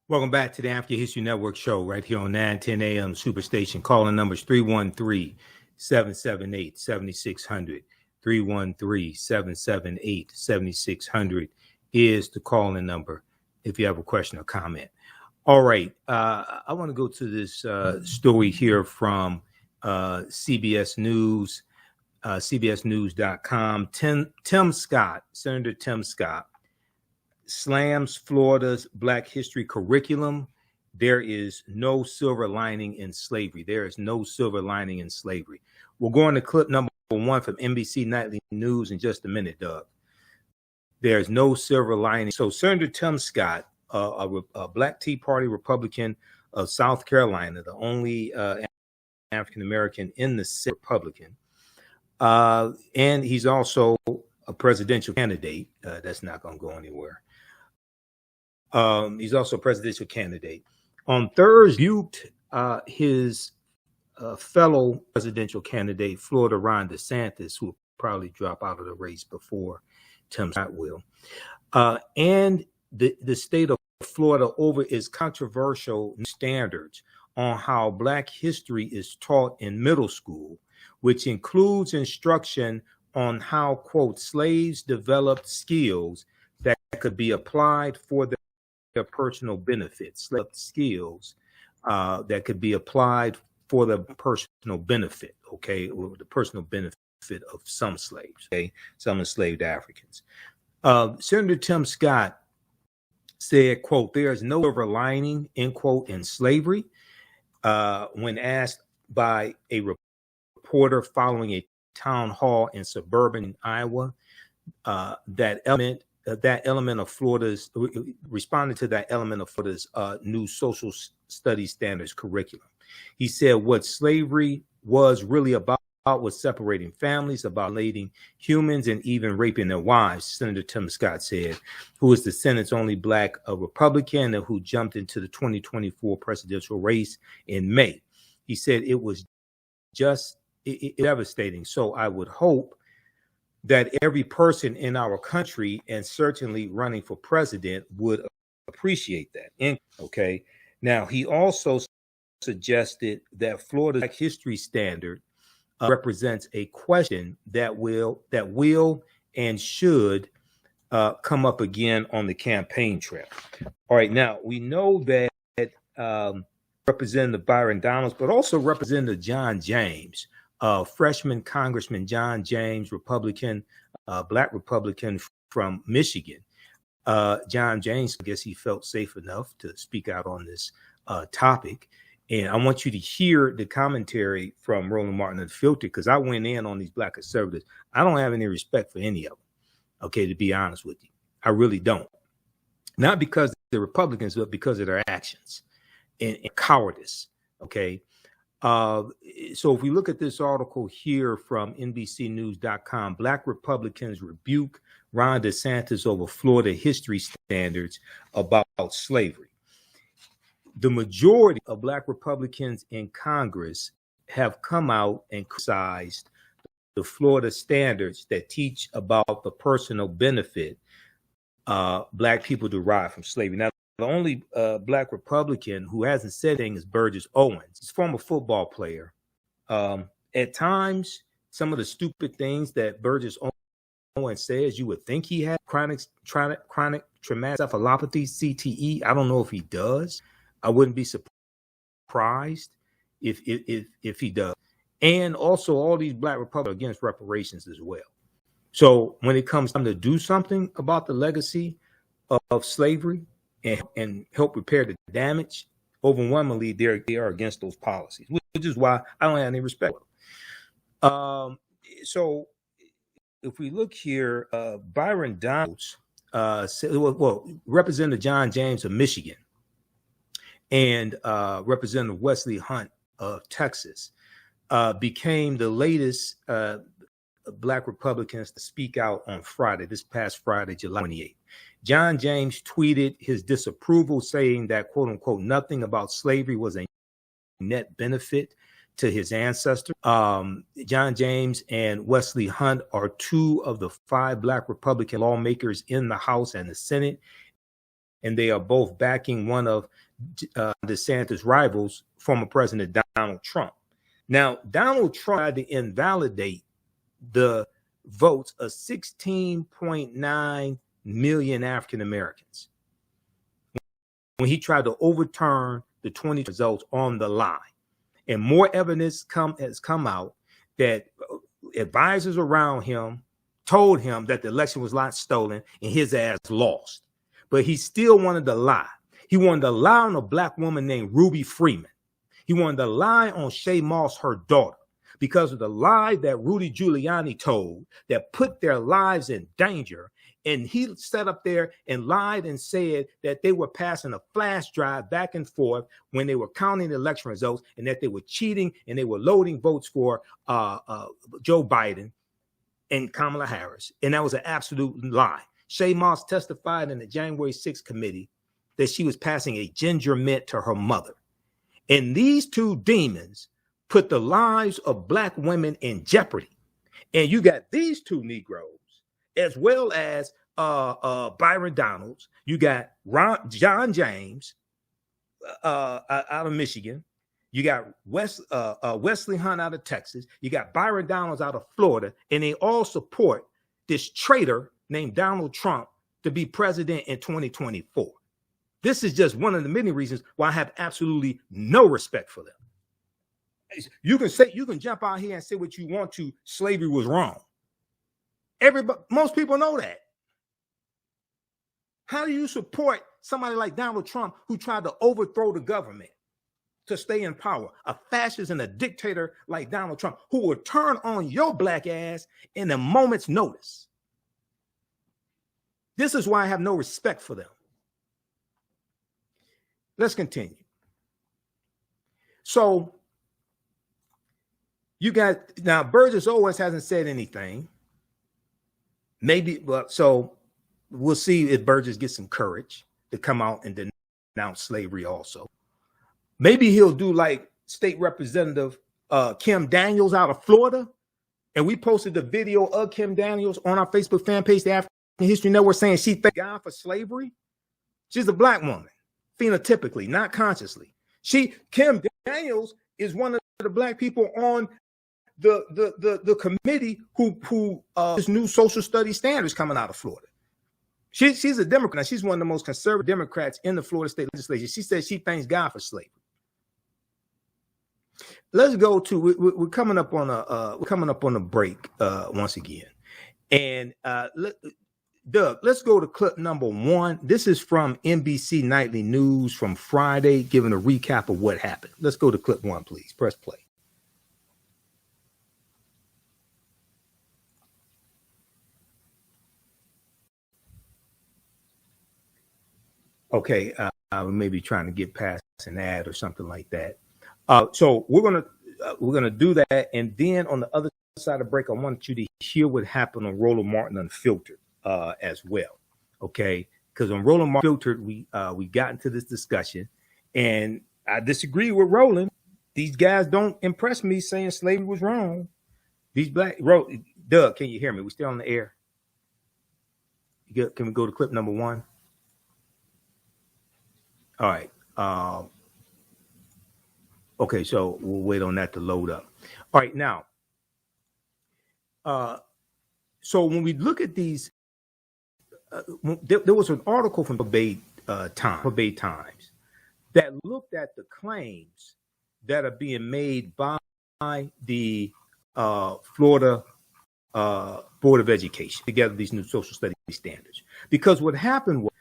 Welcome back to the African History Network show right here on 910 a.m. Superstation. Calling numbers 313-778-7600. 313-778-7600 is the calling number if you have a question or comment. All right. I want to go to this story here from CBS News, cbsnews.com. Tim Scott, Senator Tim Scott, slams Florida's Black history curriculum. There is no silver lining in slavery. There is no silver lining in slavery. We'll go on to clip number one from NBC Nightly News in just a minute, Doug. There's no silver lining. So Senator Tim Scott, a Black Tea Party Republican of South Carolina, the only African-American in the Senate Republican, and he's also a presidential candidate. That's not going to go anywhere. He's also a presidential candidate. On Thursday, rebuked his fellow presidential candidate, Florida Ron DeSantis, who will probably drop out of the race before Tim Scott will, and the state of Florida over its controversial standards on how Black history is taught in middle school, which includes instruction on how, quote, slaves developed skills that could be applied for their personal benefits, skills that could be applied for the personal benefit, okay, or the personal benefit of some slaves, okay, some enslaved Africans. Senator Tim Scott said, quote, there is no silver lining, end quote, in slavery. When asked by a reporter following a town hall in suburban Iowa, that element of Florida's responded to that element of Florida's new social studies standards curriculum. He said what slavery was really about was separating families, about lating humans, and even raping their wives, Senator Tim Scott said, who is the Senate's only Black Republican and who jumped into the 2024 presidential race in May. He said it was just devastating. So I would hope that every person in our country, and certainly running for president, would appreciate that. Okay. Now, he also suggested that Florida's Black history standard represents a question that will and should come up again on the campaign trail. All right. Now, we know that Representative Byron Donalds, but also Representative John James, freshman Congressman John James, Republican, Black Republican from Michigan. John James, I guess he felt safe enough to speak out on this topic. And I want you to hear the commentary from Roland Martin of the Filter, because I went in on these Black conservatives. I don't have any respect for any of them, okay, to be honest with you. I really don't. Not because they're Republicans, but because of their actions and cowardice, okay? So if we look at this article here from NBCnews.com, Black Republicans rebuke Ron DeSantis over Florida history standards about slavery. The majority of Black Republicans in Congress have come out and criticized the Florida standards that teach about the personal benefit Black people derive from slavery. Now, the only Black Republican who hasn't said anything is Burgess Owens. He's a former football player. At times, some of the stupid things that Burgess Owens says, you would think he had chronic traumatic encephalopathy, CTE. I don't know if he does. I wouldn't be surprised if he does. And also, all these Black Republicans are against reparations as well. So when it comes time to do something about the legacy of slavery and help repair the damage, overwhelmingly they are against those policies, which is why I don't have any respect for them. So if we look here, Byron Donalds, Representative John James of Michigan, and Representative Wesley Hunt of Texas became the latest Black Republicans to speak out on Friday, this past Friday, July 28th. John James tweeted his disapproval, saying that, quote unquote, nothing about slavery was a net benefit to his ancestors. John James and Wesley Hunt are two of the 5 Black Republican lawmakers in the House and the Senate, and they are both backing one of DeSantis' rivals, former President Donald Trump. Now, Donald Trump tried to invalidate the votes of 16.9 million African Americans when he tried to overturn the 20 results on the lie. And more evidence has come out that advisors around him told him that the election was not stolen and his ass lost. But he still wanted to lie. He wanted to lie on a black woman named Ruby Freeman. He wanted to lie on Shay Moss, her daughter, because of the lie that Rudy Giuliani told that put their lives in danger. And he sat up there and lied and said that they were passing a flash drive back and forth when they were counting the election results, and that they were cheating and they were loading votes for Joe Biden and Kamala Harris. And that was an absolute lie. Shay Moss testified in the January 6th committee that she was passing a ginger mint to her mother. And these two demons put the lives of black women in jeopardy. And you got these two Negroes, as well as Byron Donalds. You got John James out of Michigan. You got Wesley Hunt out of Texas. You got Byron Donalds out of Florida. And they all support this traitor named Donald Trump to be president in 2024. This is just one of the many reasons why I have absolutely no respect for them. You can jump out here and say what you want to. Slavery was wrong. Most people know that. How do you support somebody like Donald Trump who tried to overthrow the government to stay in power? A fascist and a dictator like Donald Trump who will turn on your black ass in a moment's notice. This is why I have no respect for them. Let's continue. So you got now Burgess Owens hasn't said anything. Maybe, but so we'll see if Burgess gets some courage to come out and denounce slavery also. Maybe he'll do like State Representative Kim Daniels out of Florida. And we posted the video of Kim Daniels on our Facebook fan page, the African History Network, saying she thanked God for slavery. She's a black woman, phenotypically, not consciously. Kim Daniels is one of the black people on the committee who this new social studies standards coming out of Florida. She's a Democrat. She's one of the most conservative Democrats in the Florida state legislature. She says she thanks God for slavery. Let's go to we're coming up on a break once again, and Doug, let's go to clip number 1. This is from NBC Nightly News from Friday, giving a recap of what happened. Let's go to clip 1, please. Press play. Okay, we may be trying to get past an ad or something like that. So we're gonna do that, and then on the other side of break, I want you to hear what happened on Roland Martin Unfiltered as well. Okay, because on Roland Martin Unfiltered, we got into this discussion, and I disagree with Roland. These guys don't impress me saying slavery was wrong. These Doug, can you hear me? We still on the air? Can we go to clip number 1? All right. Okay, so we'll wait on that to load up. All right, now. So when we look at these, there was an article from Bay Times that looked at the claims that are being made by the Florida Board of Education together these new social studies standards. Because what happened was,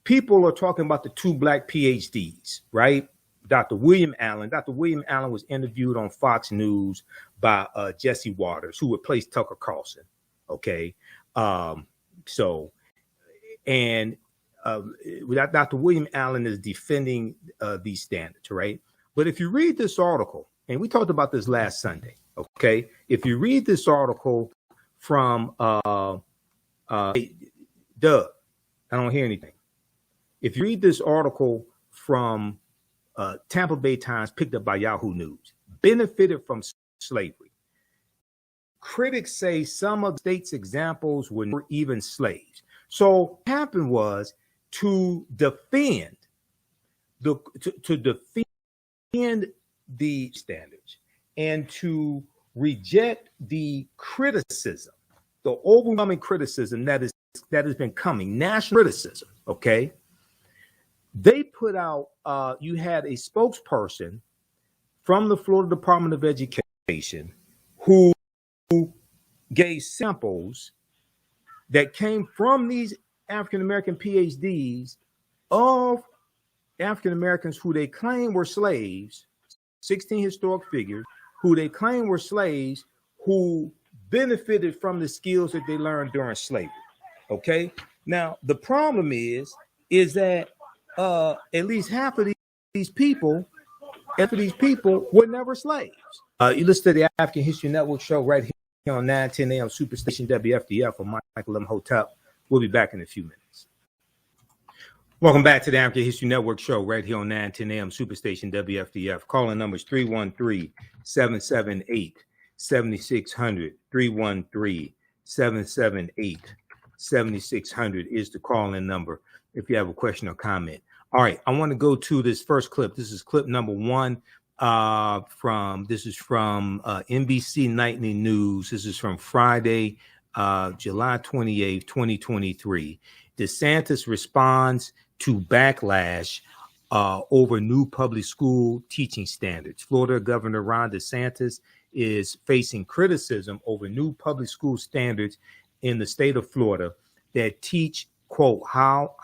people are talking about the 2 black PhDs, right? Dr. William Allen. Dr. William Allen was interviewed on Fox News by Jesse Waters, who replaced Tucker Carlson. Okay. Dr. William Allen is defending these standards, right? But if you read this article, and we talked about this last Sunday, okay? If you read this article from Doug, I don't hear anything. If you read this article from Tampa Bay Times, picked up by Yahoo News, benefited from slavery. Critics say some of the state's examples were even slaves. So what happened was to defend to defend the standards and to reject the criticism, the overwhelming criticism that has been coming, national criticism. Okay, they put out. You had a spokesperson from the Florida Department of Education who gave samples that came from these African American PhDs of African Americans who they claim were slaves, 16 historic figures who they claim were slaves who benefited from the skills that they learned during slavery. Okay. Now the problem is that at least half of these people were never slaves. You listen to the African History Network show right here on 9:10 a.m. Superstation WFDF with Michael Imhotep. We'll be back in a few minutes. Welcome back to the African History Network show right here on 9:10 a.m. Superstation WFDF. Calling numbers 313-778-7600. 313-778-7600 is the call-in number if you have a question or comment. All right, I want to go to this first clip. This is clip number one from NBC Nightly News. This is from Friday, July 28th, 2023. DeSantis responds to backlash over new public school teaching standards. Florida Governor Ron DeSantis is facing criticism over new public school standards in the state of Florida that teach, quote, how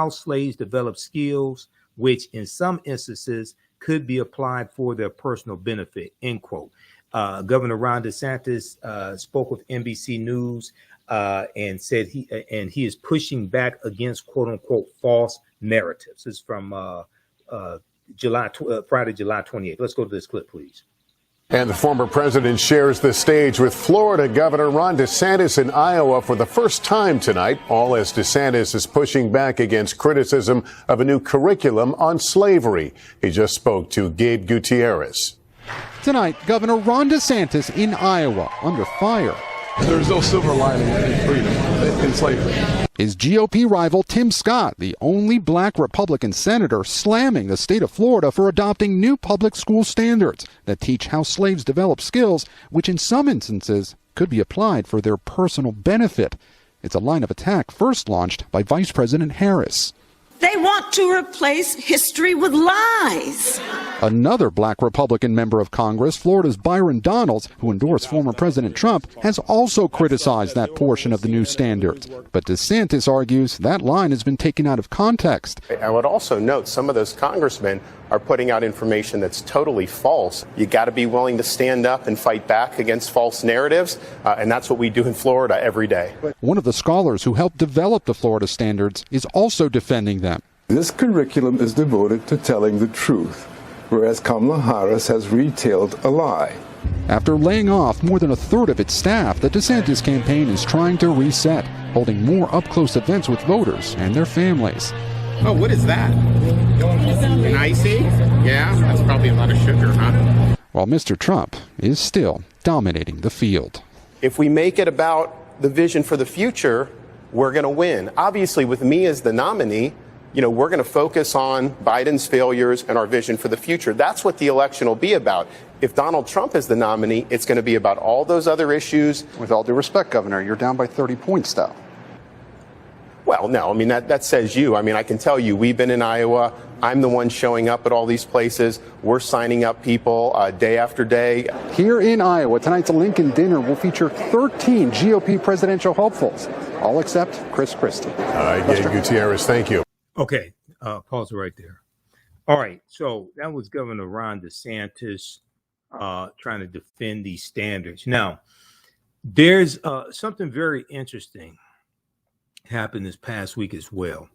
slaves develop skills, which in some instances could be applied for their personal benefit, end quote. Governor Ron DeSantis spoke with NBC News and said he is pushing back against quote unquote false narratives. This is from Friday, July 28th. Let's go to this clip, please. And the former president shares the stage with Florida Governor Ron DeSantis in Iowa for the first time tonight, all as DeSantis is pushing back against criticism of a new curriculum on slavery. He just spoke to Gabe Gutierrez. Tonight, Governor Ron DeSantis in Iowa under fire. There's no silver lining in freedom, in slavery. His GOP rival Tim Scott, the only black Republican senator, slamming the state of Florida for adopting new public school standards that teach how slaves develop skills, which in some instances could be applied for their personal benefit. It's a line of attack first launched by Vice President Harris. They want to replace history with lies. Another black Republican member of Congress, Florida's Byron Donalds, who endorsed former President Trump, has also criticized that portion of the new standards. But DeSantis argues that line has been taken out of context. I would also note some of those congressmen are putting out information that's totally false. You got to be willing to stand up and fight back against false narratives, and that's what we do in Florida every day. One of the scholars who helped develop the Florida standards is also defending them. This curriculum is devoted to telling the truth, whereas Kamala Harris has retailed a lie. After laying off more than a third of its staff, the DeSantis campaign is trying to reset, holding more up-close events with voters and their families. Oh, what is that? An icy? Yeah, that's probably a lot of sugar, huh? While Mr. Trump is still dominating the field. If we make it about the vision for the future, we're going to win. Obviously, with me as the nominee, we're going to focus on Biden's failures and our vision for the future. That's what the election will be about. If Donald Trump is the nominee, it's going to be about all those other issues. With all due respect, Governor, you're down by 30 points, though. Well, no, that says you. I can tell you, we've been in Iowa. I'm the one showing up at all these places. We're signing up people day after day. Here in Iowa, tonight's Lincoln dinner will feature 13 GOP presidential hopefuls, all except Chris Christie. Gabe Gutierrez, thank you. Okay, pause it right there. All right, so that was Governor Ron DeSantis trying to defend these standards. Now, there's something very interesting happened this past week as well.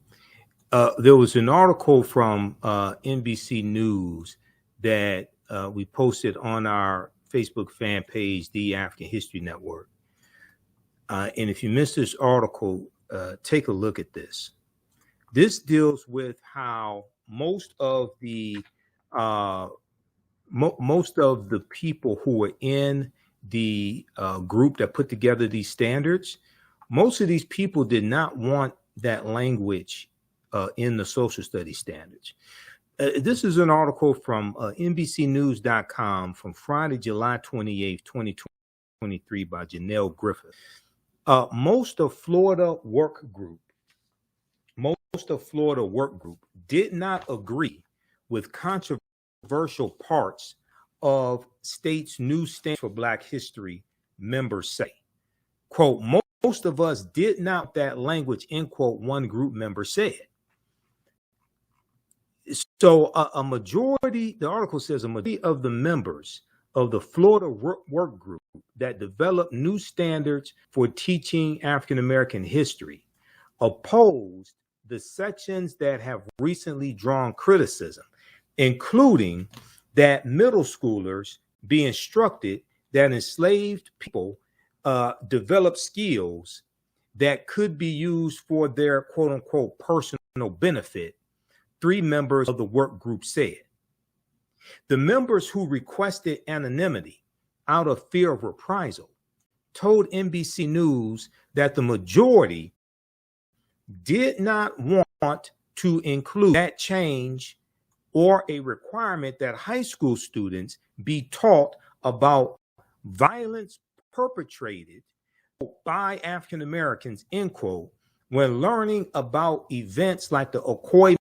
There was an article from NBC News that we posted on our Facebook fan page, The African History Network. And if you missed this article, take a look at this. This deals with how most of the people who were in the group that put together these standards, most of these people did not want that language in the social studies standards. This is an article from NBCnews.com from Friday, July 28th, 2023 by Janelle Griffith. Most of Florida work group did not agree with controversial parts of state's new Stand for Black History members say. Quote, most of us did not that language, end quote, one group member said. So a majority, the article says a majority of the members of the Florida work group that developed new standards for teaching African-American history opposed the sections that have recently drawn criticism, including that middle schoolers be instructed that enslaved people develop skills that could be used for their quote unquote personal benefit, 3 members of the work group said. The members who requested anonymity out of fear of reprisal told NBC News that the majority did not want to include that change or a requirement that high school students be taught about violence perpetrated by African Americans, end quote, when learning about events like the Ocoee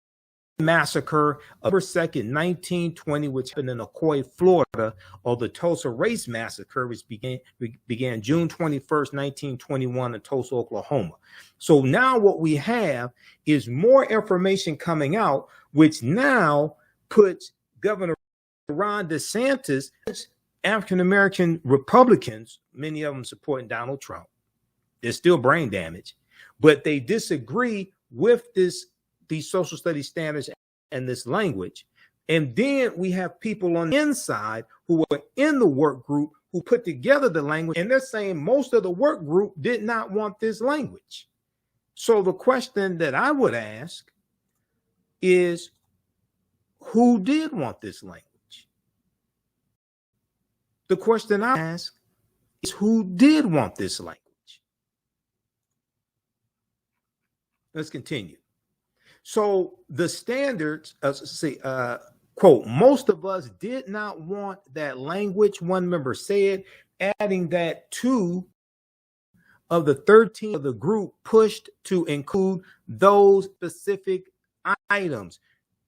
Massacre of October 2nd, 1920, which happened in Ocoee, Florida, or the Tulsa Race Massacre, which began June 21st, 1921 in Tulsa, Oklahoma. So now what we have is more information coming out, which now puts Governor Ron DeSantis, African-American Republicans, many of them supporting Donald Trump. There's still brain damage, but they disagree with these social studies standards and this language. And then we have people on the inside who are in the work group who put together the language, and they're saying most of the work group did not want this language. So the question that I would ask is, who did want this language? The question I ask is, who did want this language? Let's continue. So the standards, quote, most of us did not want that language, one member said, adding that 2 of the 13 of the group pushed to include those specific items.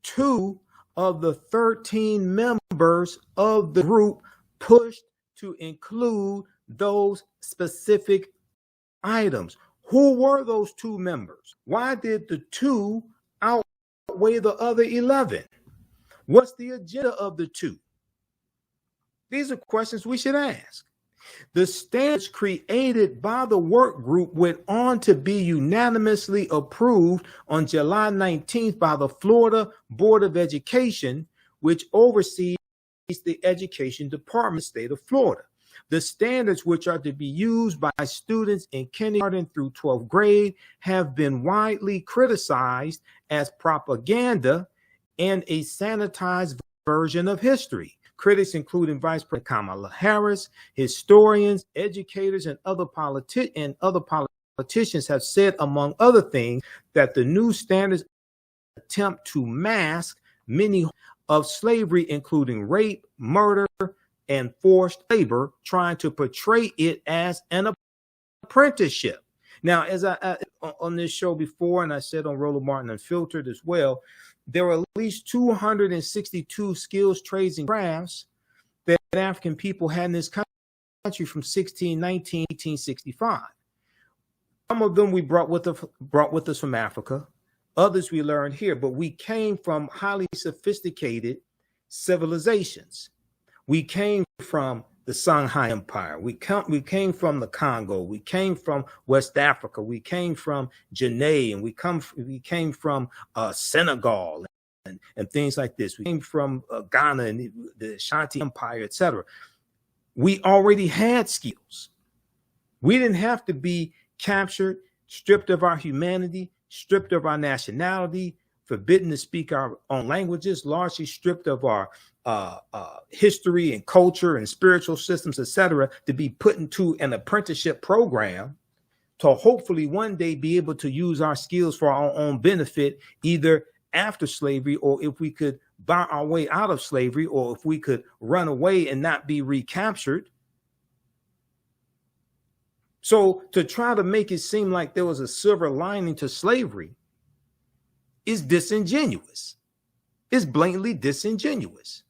2 of the 13 members of the group pushed to include those specific items. Who were those 2 members? Why did the 2 outweigh the other 11? What's the agenda of the 2? These are questions we should ask. The standards created by the work group went on to be unanimously approved on July 19th by the Florida Board of Education, which oversees the Education Department of the state of Florida. The standards, which are to be used by students in kindergarten through 12th grade, have been widely criticized as propaganda and a sanitized version of history. Critics, including Vice President Kamala Harris, historians, educators, and other politicians have said, among other things, that the new standards attempt to mask many of slavery, including rape, murder, and forced labor, trying to portray it as an apprenticeship. Now, as I on this show before, and I said on Roland Martin Unfiltered as well, there are at least 262 skills, trades, and crafts that African people had in this country from 1619 to 1865. Some of them we brought with us from Africa. Others we learned here, but we came from highly sophisticated civilizations. We came from the Songhai Empire. We came from the Congo. We came from West Africa. We came from Guinea, and we came from Senegal and things like this. We came from Ghana and the Ashanti Empire, etc. We already had skills. We didn't have to be captured, stripped of our humanity, stripped of our nationality, forbidden to speak our own languages, largely stripped of our history and culture and spiritual systems, etc., to be put into an apprenticeship program to hopefully one day be able to use our skills for our own benefit, either after slavery, or if we could buy our way out of slavery, or if we could run away and not be recaptured. So to try to make it seem like there was a silver lining to slavery is disingenuous. It's blatantly disingenuous.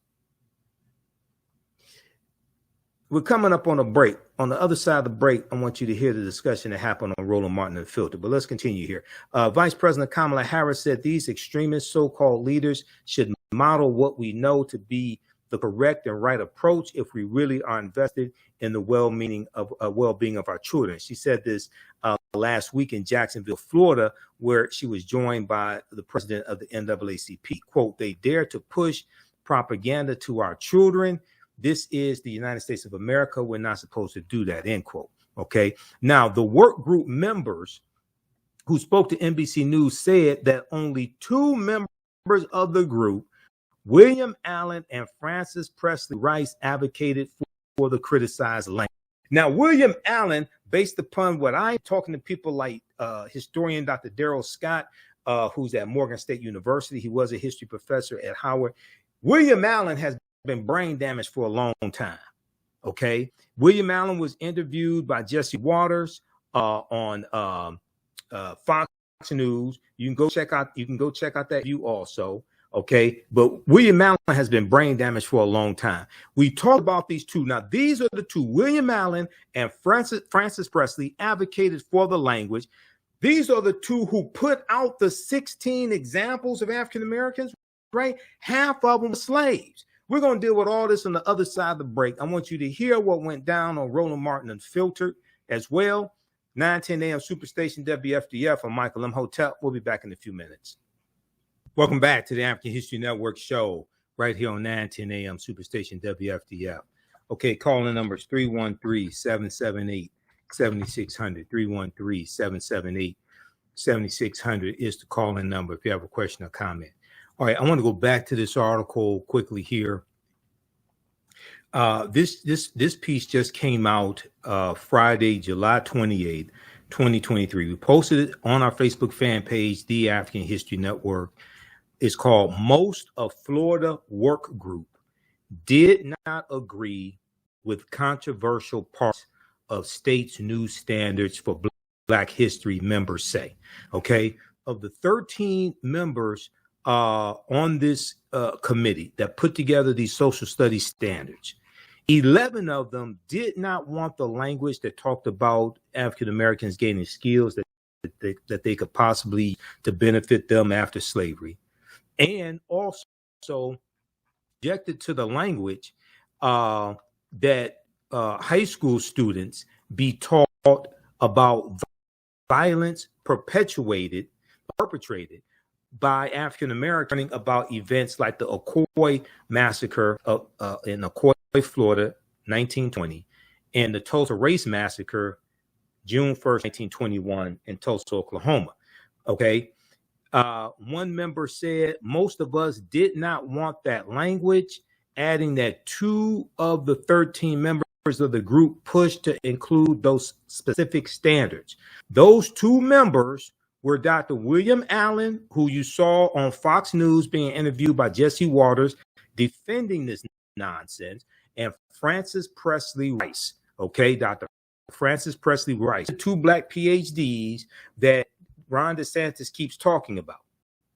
We're coming up on a break. On the other side of the break, I want you to hear the discussion that happened on Roland Martin Unfiltered. But let's continue here. Vice President Kamala Harris said these extremist so-called leaders should model what we know to be the correct and right approach if we really are invested in the well-being of our children. She said this last week in Jacksonville, Florida, where she was joined by the president of the NAACP. Quote, "They dare to push propaganda to our children. This is the United States of America. We're not supposed to do that," end quote. Okay. Now, the work group members who spoke to NBC News said that only 2 members of the group, William Allen and Francis Presley Rice, advocated for the criticized language. Now, William Allen, based upon what I'm talking to people like historian Dr. Darrell Scott, who's at Morgan State University, he was a history professor at Howard. William Allen has been brain damaged for a long time. Okay. William Allen was interviewed by Jesse Waters on Fox News. You can go check out that view also. Okay. But William Allen has been brain damaged for a long time. We talked about these two. Now, these are the two. William Allen and Francis Presley advocated for the language. These are the two who put out the 16 examples of African Americans, right? Half of them were slaves. We're going to deal with all this on the other side of the break. I want you to hear what went down on Roland Martin Unfiltered as well. 9:10 a.m. Superstation WFDF. I'm Michael Imhotep. We'll be back in a few minutes. Welcome back to the African History Network show right here on 9:10 a.m. Superstation WFDF. Okay, calling numbers 313-778-7600. 313-778-7600 is the calling number if you have a question or comment. All right, I want to go back to this article quickly here. This piece just came out Friday, July 28th, 2023. We posted it on our Facebook fan page, The African History Network. It's called "Most of Florida Work Group Did Not Agree with Controversial Parts of State's New Standards for Black History," members say. Okay, of the 13 members on this committee that put together these social studies standards, 11 of them did not want the language that talked about African Americans gaining skills that they could possibly to benefit them after slavery, and also objected to the language that high school students be taught about violence perpetrated by African Americans, about events like the Ocoee Massacre in Ocoee, Florida, 1920, and the Tulsa Race Massacre, June 1st, 1921, in Tulsa, Oklahoma. Okay. One member said most of us did not want that language, adding that 2 of the 13 members of the group pushed to include those specific standards. Those 2 members were Dr. William Allen, who you saw on Fox News being interviewed by Jesse Waters, defending this nonsense, and Francis Presley Rice. Okay, Dr. Francis Presley Rice, the 2 Black PhDs that Ron DeSantis keeps talking about.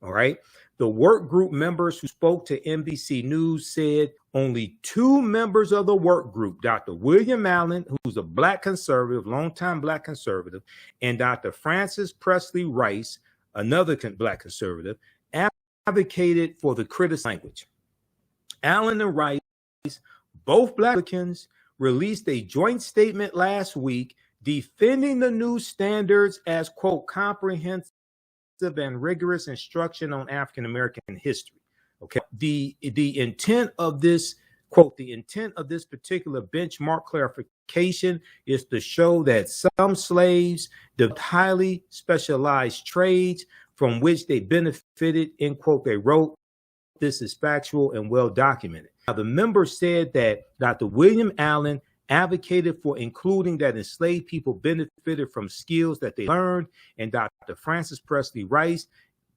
All right. The work group members who spoke to NBC News said only 2 members of the work group, Dr. William Allen, who's a Black conservative, longtime Black conservative, and Dr. Francis Presley Rice, another Black conservative, advocated for the criticized language. Allen and Rice, both Black Republicans, released a joint statement last week defending the new standards as, quote, comprehensive and rigorous instruction on African American history. Okay. The intent of this, quote, the intent of this particular benchmark clarification is to show that some slaves developed highly specialized trades from which they benefited, end quote. They wrote, "This is factual and well documented." Now, the members said that Dr. William Allen advocated for including that enslaved people benefited from skills that they learned, and Dr. Francis Presley Rice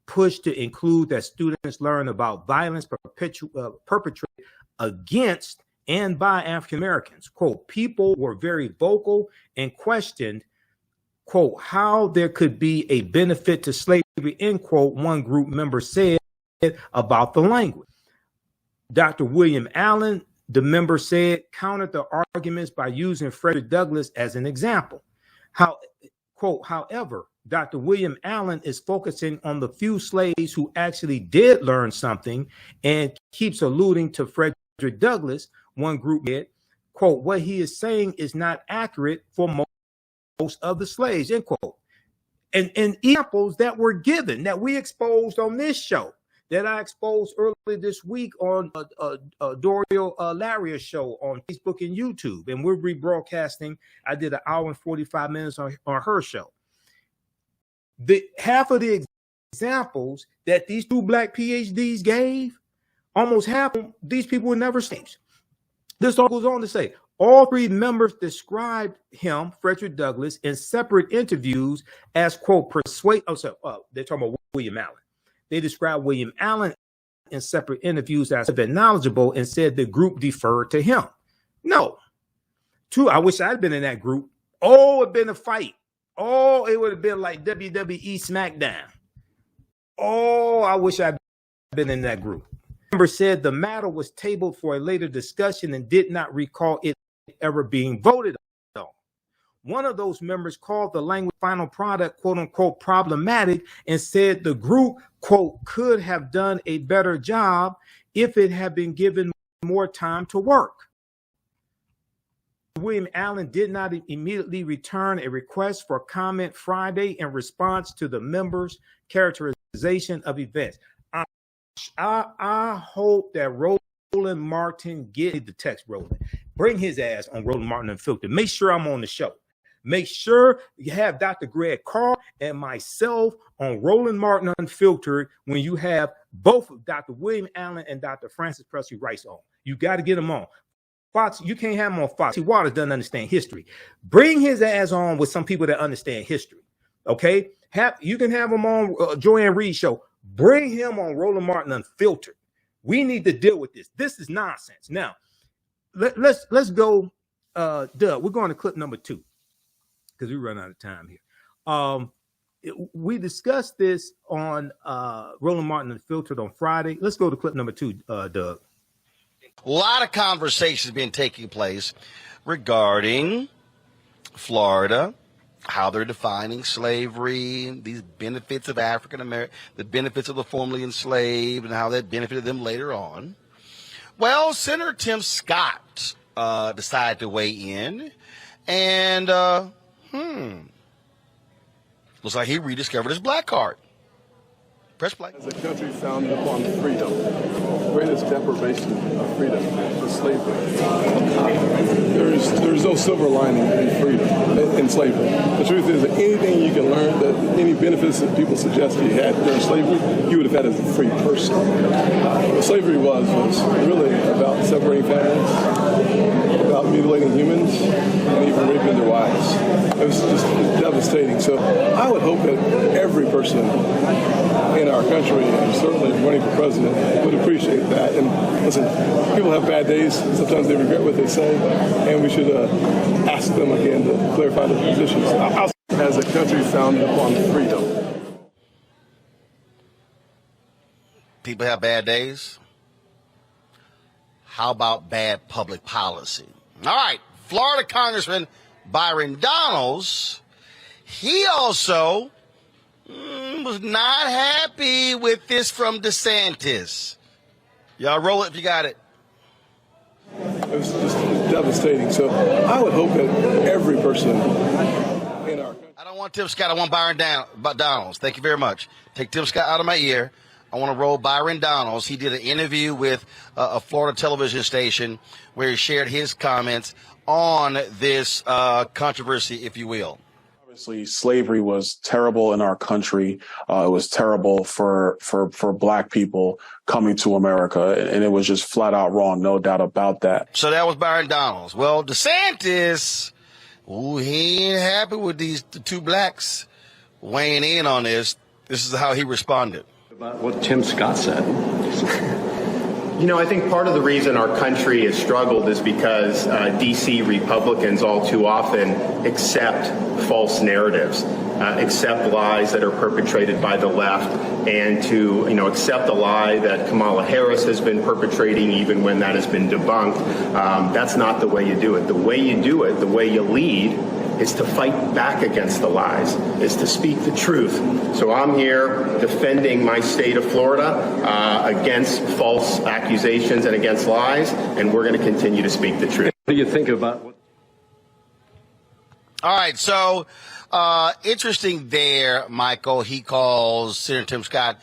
pushed to include that students learn about violence perpetrated against and by African Americans. Quote, people were very vocal and questioned, quote, how there could be a benefit to slavery, end quote, one group member said about the language. Dr. William Allen, the member said, countered the arguments by using Frederick Douglass as an example. Quote, however, Dr. William Allen is focusing on the few slaves who actually did learn something and keeps alluding to Frederick Douglass, one group did. Quote, what he is saying is not accurate for most of the slaves, end quote. And examples that were given, that we exposed on this show, that I exposed earlier this week on Dorio Laria's show on Facebook and YouTube. And we're rebroadcasting. I did an hour and 45 minutes on her show. Half of the examples that these two black PhDs gave, almost half of them, these people were never slaves. This all goes on to say, all three members described him, Frederick Douglass, in separate interviews as, quote, they're talking about William Allen. They described William Allen in separate interviews as knowledgeable and said the group deferred to him. No. Two, I wish I'd been in that group. Oh, it'd been a fight. Oh, it would have been like WWE SmackDown. Oh, I wish I'd been in that group. Member said the matter was tabled for a later discussion and did not recall it ever being voted on. One of those members called the language final product, quote unquote, problematic and said the group, quote, could have done a better job if it had been given more time to work. William Allen did not immediately return a request for comment Friday in response to the members' characterization of events. I hope that Roland Martin get the text rolling. Bring his ass on Roland Martin Unfiltered. Make sure I'm on the show. Make sure you have Dr. Greg Carr and myself on Roland Martin Unfiltered when you have both Dr. William Allen and Dr. Francis Presley Rice on. You got to get them on. Fox, you can't have him on Fox. Waters doesn't understand history. Bring his ass on with some people that understand history. Okay? You can have him on Joanne Reed's show. Bring him on Roland Martin Unfiltered. We need to deal with this. This is nonsense. Now, let's go. We're going to clip number 2 because we run out of time here. We discussed this on Roland Martin Unfiltered on Friday. Let's go to clip number 2, Doug. A lot of conversations been taking place regarding Florida, how they're defining slavery, these benefits of African American, the benefits of the formerly enslaved, and how that benefited them later on. Well, Senator Tim Scott decided to weigh in, and looks like he rediscovered his black card. Press play. As a country founded upon freedom, the greatest deprivation of freedom is slavery. There's no silver lining in freedom, in slavery. The truth is that anything you can learn, that any benefits that people suggest you had during slavery, you would have had as a free person. What slavery was really about separating families, about mutilating humans, and even raping their wives. It was just devastating. So I would hope that every person in our country, and certainly running for president, would appreciate that. And listen, people have bad days. Sometimes they regret what they say, and we should ask them again to clarify their positions. As a country founded upon freedom. People have bad days. How about bad public policy? All right, Florida Congressman Byron Donalds, he also was not happy with this from DeSantis. Y'all roll it if you got it. It was just devastating. So I would hope that every person in our country. I don't want Tim Scott. I want Byron Donalds. Thank you very much. Take Tim Scott out of my ear. I want to roll Byron Donalds. He did an interview with a Florida television station where he shared his comments on this controversy, if you will. Obviously, slavery was terrible in our country. It was terrible for Black people coming to America, and it was just flat out wrong, no doubt about that. So that was Byron Donalds. Well, DeSantis, he ain't happy with the two blacks weighing in on this. This is how he responded. About what Tim Scott said. You know, I think part of the reason our country has struggled is because D.C. Republicans all too often accept false narratives, accept lies that are perpetrated by the left, and to, accept the lie that Kamala Harris has been perpetrating even when that has been debunked. That's not the way you do it. The way you do it, the way you lead, is to fight back against the lies, is to speak the truth. So I'm here defending my state of Florida against false accusations and against lies, and we're going to continue to speak the truth. What do you think about what? All right, so interesting there, Michael. He calls Senator Tim Scott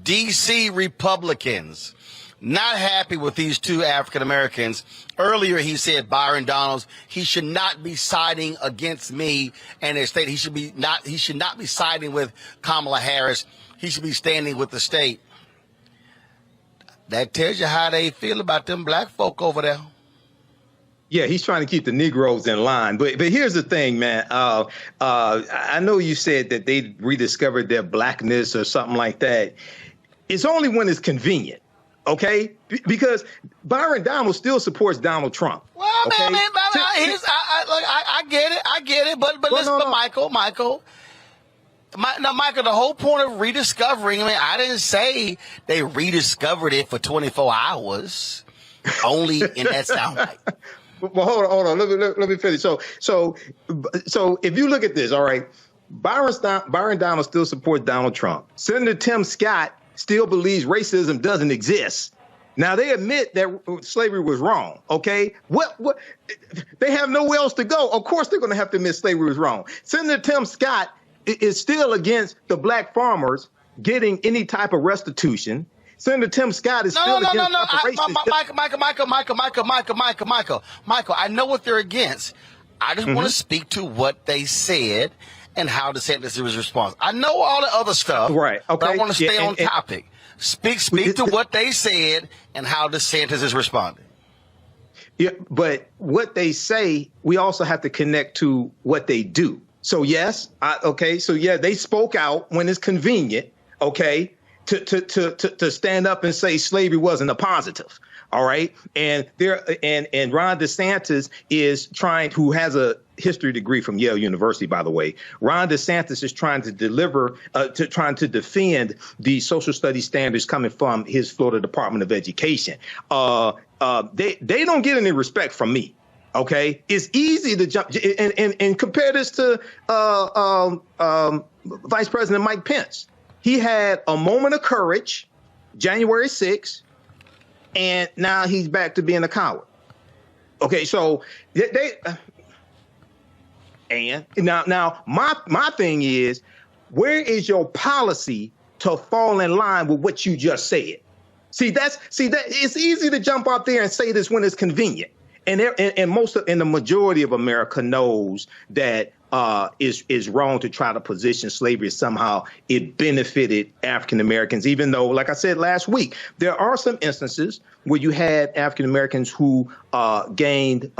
D.C. Republicans. Not happy with these two African Americans. Earlier, he said Byron Donalds, he should not be siding against me and his state. He should not be siding with Kamala Harris. He should be standing with the state. That tells you how they feel about them black folk over there. Yeah, he's trying to keep the Negroes in line. But here's the thing, man. I know you said that they rediscovered their blackness or something like that. It's only when it's convenient. Okay, because Byron Donalds still supports Donald Trump. Well, okay? I get it. But listen, Michael, Michael, the whole point of rediscovering, I didn't say they rediscovered it for 24 hours, only in that soundbite. Well, hold on. Let me finish. So if you look at this, all right, Byron Donalds still supports Donald Trump. Senator Tim Scott still believes racism doesn't exist. Now, they admit that slavery was wrong, okay? What? They have nowhere else to go. Of course, they're going to have to admit slavery was wrong. Senator Tim Scott is still against the black farmers getting any type of restitution. Senator Tim Scott is still against reparations. Michael, I know what they're against. I just want to speak to what they said and how DeSantis was responsible. I know all the other stuff, right? Okay, but I want to stay on topic. Speak to what they said and how DeSantis is responding. Yeah, but what they say, we also have to connect to what they do. So yes, they spoke out when it's convenient, okay, to stand up and say slavery wasn't a positive. All right. And Ron DeSantis is who has a history degree from Yale University, by the way. Ron DeSantis is trying to defend the social studies standards coming from his Florida Department of Education. They don't get any respect from me. OK, it's easy to jump and compare this to Vice President Mike Pence. He had a moment of courage, January 6th. And now he's back to being a coward. Okay, so now my thing is, where is your policy to fall in line with what you just said? See that it's easy to jump out there and say this when it's convenient, and the majority of America knows that is wrong to try to position slavery as somehow it benefited African Americans, even though, like I said last week, there are some instances where you had African Americans who gained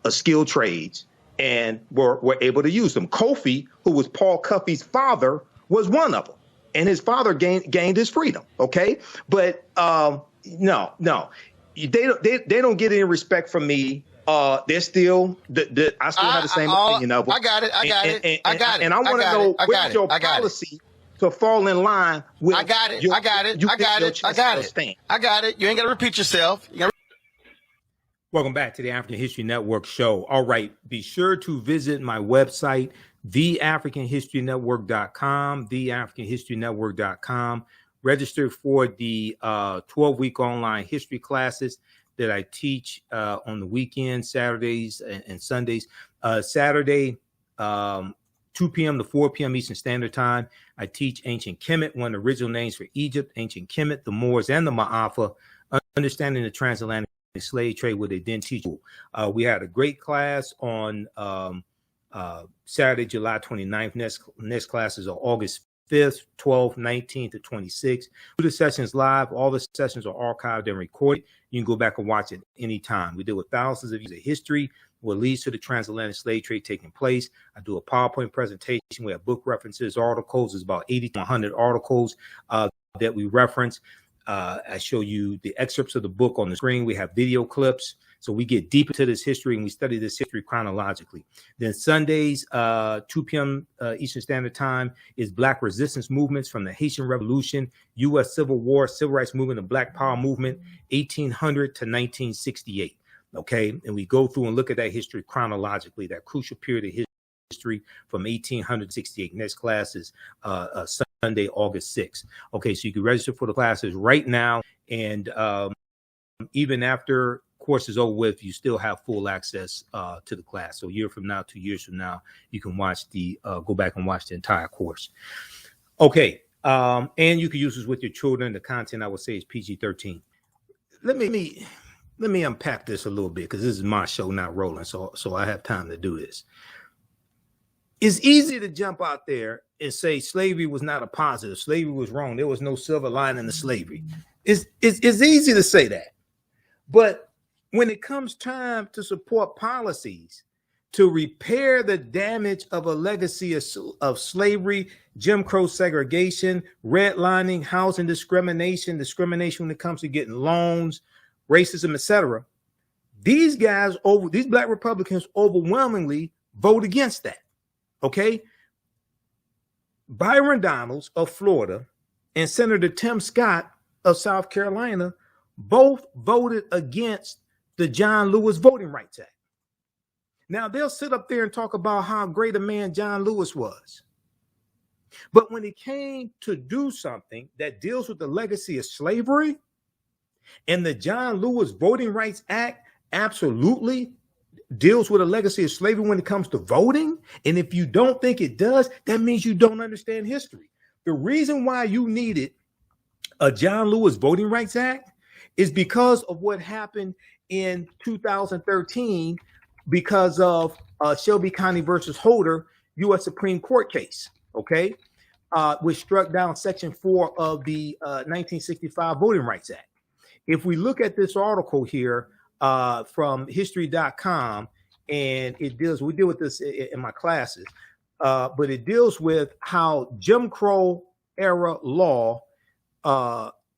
skilled trades and were able to use them. Kofi, who was Paul Cuffey's father, was one of them, and his father gained his freedom. OK, but no, they don't get any respect from me. They're still, I still have the same opinion of them. I got it. And I want to know where's your policy to fall in line with. I got it. You ain't got to repeat yourself. Welcome back to the African History Network show. All right. Be sure to visit my website, TheAfricanHistoryNetwork.com, TheAfricanHistoryNetwork.com. Register for the 12-week online history classes that I teach on the weekends, Saturdays and Sundays. Saturday, 2 p.m. to 4 p.m. Eastern Standard Time, I teach Ancient Kemet, one of the original names for Egypt, Ancient Kemet, the Moors, and the Ma'afa, understanding the transatlantic slave trade, where they then teach. We had a great class on Saturday, July 29th. Next classes are August 5th, 12th, 19th to 26th. Do the sessions live. All the sessions are archived and recorded. You can go back and watch it anytime. We deal with thousands of years of history, what leads to the transatlantic slave trade taking place. I do a PowerPoint presentation. We have book references, articles. There's about 80 to 100 articles that we reference. I show you the excerpts of the book on the screen. We have video clips. So we get deep into this history and we study this history chronologically. Then Sundays, 2 p.m. Eastern Standard Time is Black resistance movements from the Haitian Revolution, U.S. Civil War, Civil Rights Movement, and Black Power Movement, 1800 to 1968. Okay, and we go through and look at that history chronologically, that crucial period of history from 1800 to 68. Next class is Sunday, August 6th. Okay, so you can register for the classes right now, and even after course is over with, you still have full access to the class. So a year from now, 2 years from now, you can watch go back and watch the entire course. Okay, and you can use this with your children. The content I would say is PG-13. Let me unpack this a little bit because this is my show, not Roland. So I have time to do this. It's easy to jump out there and say slavery was not a positive. Slavery was wrong. There was no silver lining to slavery. It's easy to say that. But when it comes time to support policies to repair the damage of a legacy of slavery, Jim Crow segregation, redlining, housing discrimination when it comes to getting loans, racism, etc., these Black Republicans overwhelmingly vote against that. Okay? Byron Donalds of Florida and Senator Tim Scott of South Carolina both voted against the John Lewis Voting Rights Act. Now, they'll sit up there and talk about how great a man John Lewis was. But when it came to do something that deals with the legacy of slavery, and the John Lewis Voting Rights Act absolutely deals with a legacy of slavery when it comes to voting, and if you don't think it does, that means you don't understand history. The reason why you needed a John Lewis Voting Rights Act is because of what happened in 2013 because of Shelby County versus Holder U.S. Supreme Court case, okay, which struck down Section 4 of the 1965 Voting Rights Act. If we look at this article here from history.com, and we deal with this in my classes, but it deals with how Jim Crow era law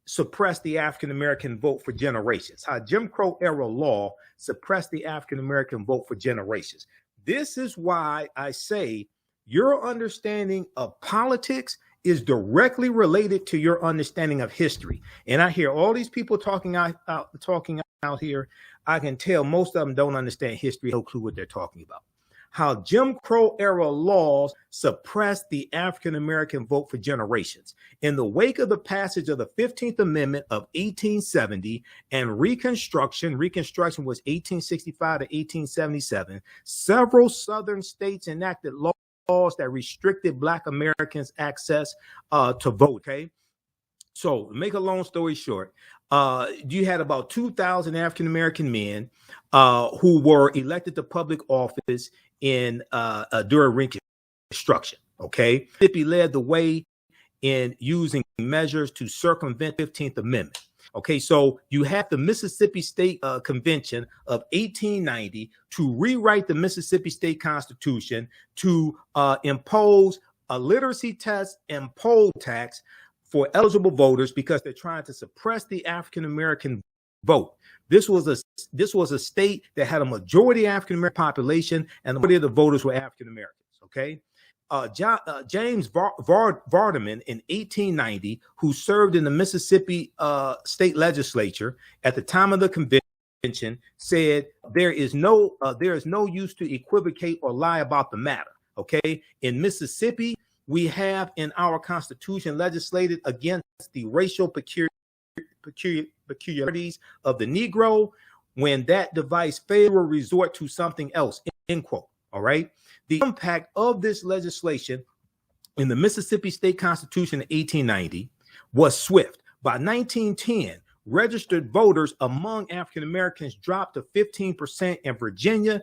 suppressed the African-American vote for generations, how Jim Crow era law suppressed the African-American vote for generations. This is why I say your understanding of politics is directly related to your understanding of history. And I hear all these people talking out here. I can tell most of them don't understand history, no clue what they're talking about. How Jim Crow era laws suppressed the African-American vote for generations. In the wake of the passage of the 15th Amendment of 1870 and Reconstruction was 1865 to 1877, several Southern states enacted laws that restricted Black Americans' access to vote, okay? So, to make a long story short, you had about 2,000 African-American men who were elected to public office in during Reconstruction, okay? Mississippi led the way in using measures to circumvent the 15th Amendment. Okay, so you have the Mississippi State Convention of 1890 to rewrite the Mississippi State Constitution to impose a literacy test and poll tax for eligible voters because they're trying to suppress the African-American vote. This was a state that had a majority African-American population, and the majority of the voters were African-Americans, okay? James Vardaman in 1890, who served in the Mississippi state legislature at the time of the convention, said there is no use to equivocate or lie about the matter. Okay, in Mississippi, we have in our Constitution legislated against the racial peculiarities of the Negro. When that device fails, we'll resort to something else. End quote. All right. The impact of this legislation in the Mississippi State Constitution of 1890 was swift. By 1910, registered voters among African Americans dropped to 15% in Virginia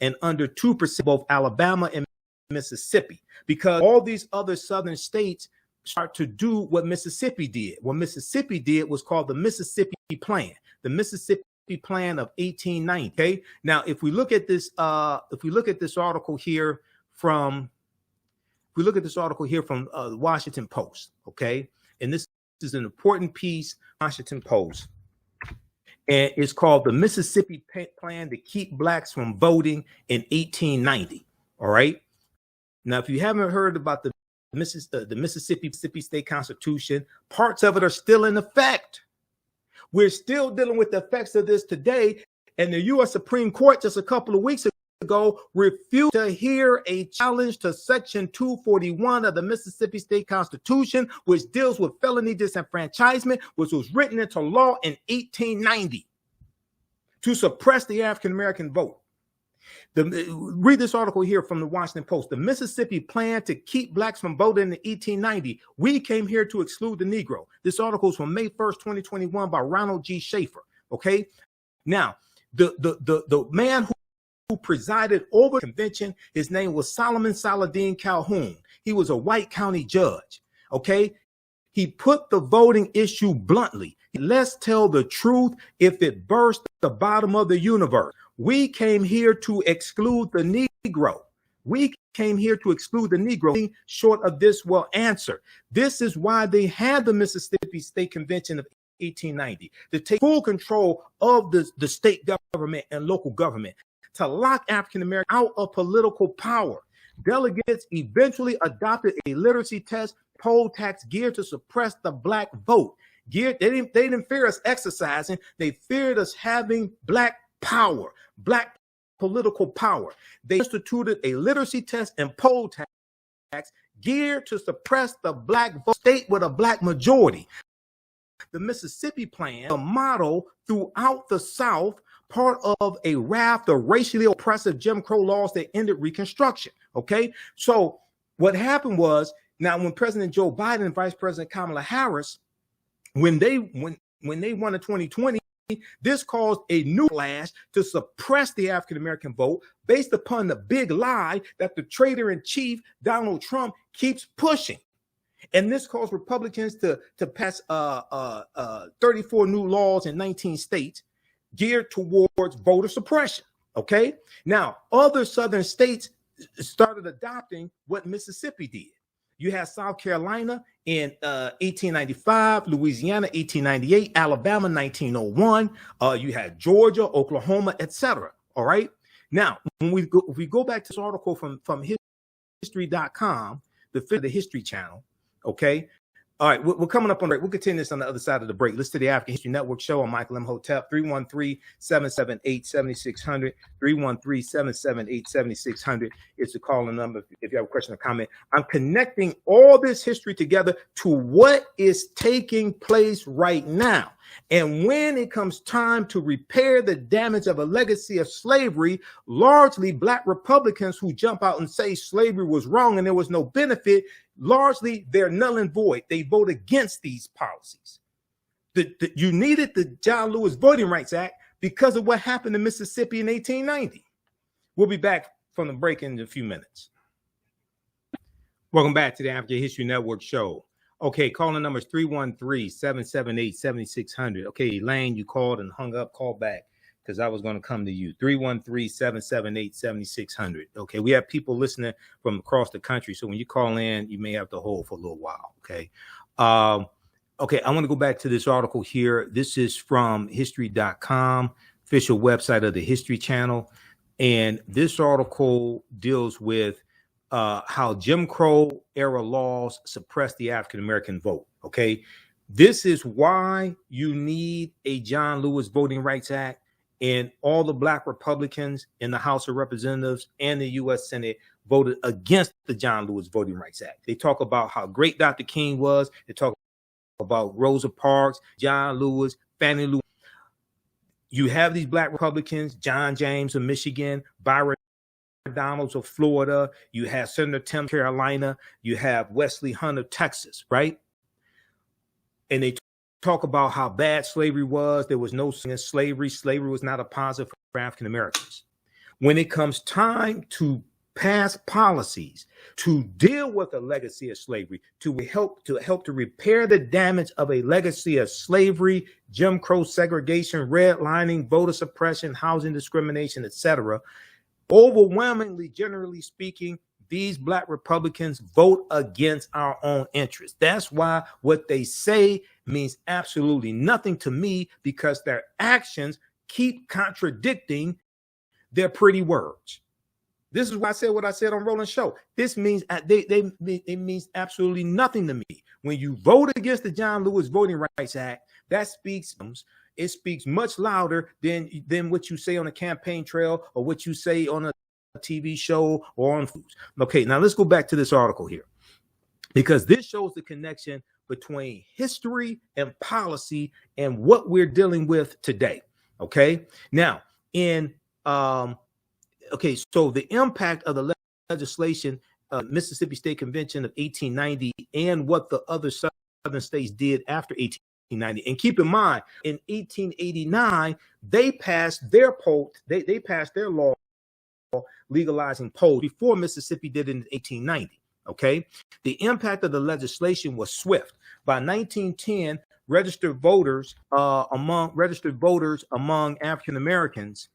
and under 2% both Alabama and Mississippi, because all these other southern states start to do what Mississippi did. What Mississippi did was called the Mississippi Plan, the Mississippi Plan of 1890. Okay. Now, if we look at this article here from, the Washington Post, okay, and this is an important piece, Washington Post, and it's called the Mississippi Plan to Keep Blacks from Voting in 1890. All right. Now, if you haven't heard about the Mississippi State Constitution, parts of it are still in effect. We're still dealing with the effects of this today. And the U.S. Supreme Court just a couple of weeks ago refused to hear a challenge to Section 241 of the Mississippi State Constitution, which deals with felony disenfranchisement, which was written into law in 1890 to suppress the African American vote. Read this article here from the Washington Post. The Mississippi Plan to Keep Blacks from Voting in 1890. We came here to exclude the Negro. This article is from May 1st, 2021 by Ronald G. Schaefer. Okay. Now, the man who presided over the convention, his name was Solomon Saladin Calhoun. He was a white county judge. Okay. He put the voting issue bluntly. Let's tell the truth if it burst the bottom of the universe. We came here to exclude the Negro. We came here to exclude the Negro. Short of this will answer. This is why they had the Mississippi State Convention of 1890, to take full control of the state government and local government, to lock African Americans out of political power. Delegates eventually adopted a literacy test poll tax geared to suppress the black vote. They didn't fear us exercising. They feared us having black power, black political power. They instituted a literacy test and poll tax geared to suppress the black vote, state with a black majority. The Mississippi Plan, a model throughout the South, part of a raft of racially oppressive Jim Crow laws that ended Reconstruction. Okay, so what happened was, now when President Joe Biden and Vice President Kamala Harris, when they won in 2020, this caused a new flash to suppress the African American vote based upon the big lie that the traitor-in-chief Donald Trump keeps pushing. And this caused Republicans to pass 34 new laws in 19 states geared towards voter suppression. Okay. Now, other southern states started adopting what Mississippi did. You had South Carolina in 1895, Louisiana 1898, Alabama 1901. You had Georgia, Oklahoma, etc. All right. Now, if we go back to this article from history.com, the History Channel. Okay. All right, we're coming up on break. We'll continue this on the other side of the break. Listen to the African History Network show. I'm Michael Imhotep, 313-778-7600, 313-778-7600. It's a calling number if you have a question or comment. I'm connecting all this history together to what is taking place right now. And when it comes time to repair the damage of a legacy of slavery, largely black Republicans who jump out and say slavery was wrong and there was no benefit, largely they're null and void. They vote against these policies. You needed the John Lewis Voting Rights Act because of what happened in Mississippi in 1890. We'll be back from the break in a few minutes. Welcome back to the African History Network show. Okay, calling number is 313-778-7600. Okay, Elaine, you called and hung up. Call back because I was going to come to you. 313-778-7600. Okay, we have people listening from across the country, so when you call in, you may have to hold for a little while. Okay. Okay, I want to go back to this article here. This is from history.com, official website of the History Channel. And this article deals with how Jim Crow era laws suppressed the African American vote. Okay, this is why you need a John Lewis Voting Rights Act, and all the black Republicans in the House of Representatives and the U.S. Senate voted against the John Lewis Voting Rights Act. They talk about how great Dr. King was. They talk about Rosa Parks, John Lewis, Fannie Lou. You have these black Republicans, John James of Michigan, Byron Donalds of Florida, you have Senator Tim Carolina, you have Wesley Hunt of Texas, right? And they talk about how bad slavery was. There was no slavery. Slavery was not a positive for African Americans. when it comes time to pass policies to deal with the legacy of slavery, to help to repair the damage of a legacy of slavery, Jim Crow segregation, redlining, voter suppression, housing discrimination, etc., overwhelmingly, generally speaking, these Black Republicans vote against our own interests. That's why what they say means absolutely nothing to me, because their actions keep contradicting their pretty words. This is why I said what I said on Roland's show. This means it means absolutely nothing to me. When you vote against the John Lewis Voting Rights Act, it speaks much louder than what you say on a campaign trail or what you say on a TV show or on foods. Okay, now let's go back to this article here, because this shows the connection between history and policy and what we're dealing with today. Okay, now so the impact of the legislation, Mississippi State Convention of 1890, and what the other southern states did after 1890. And keep in mind, in 1889, they passed their law legalizing polls before Mississippi did it in 1890. Okay, the impact of the legislation was swift. By 1910, registered voters among African Americans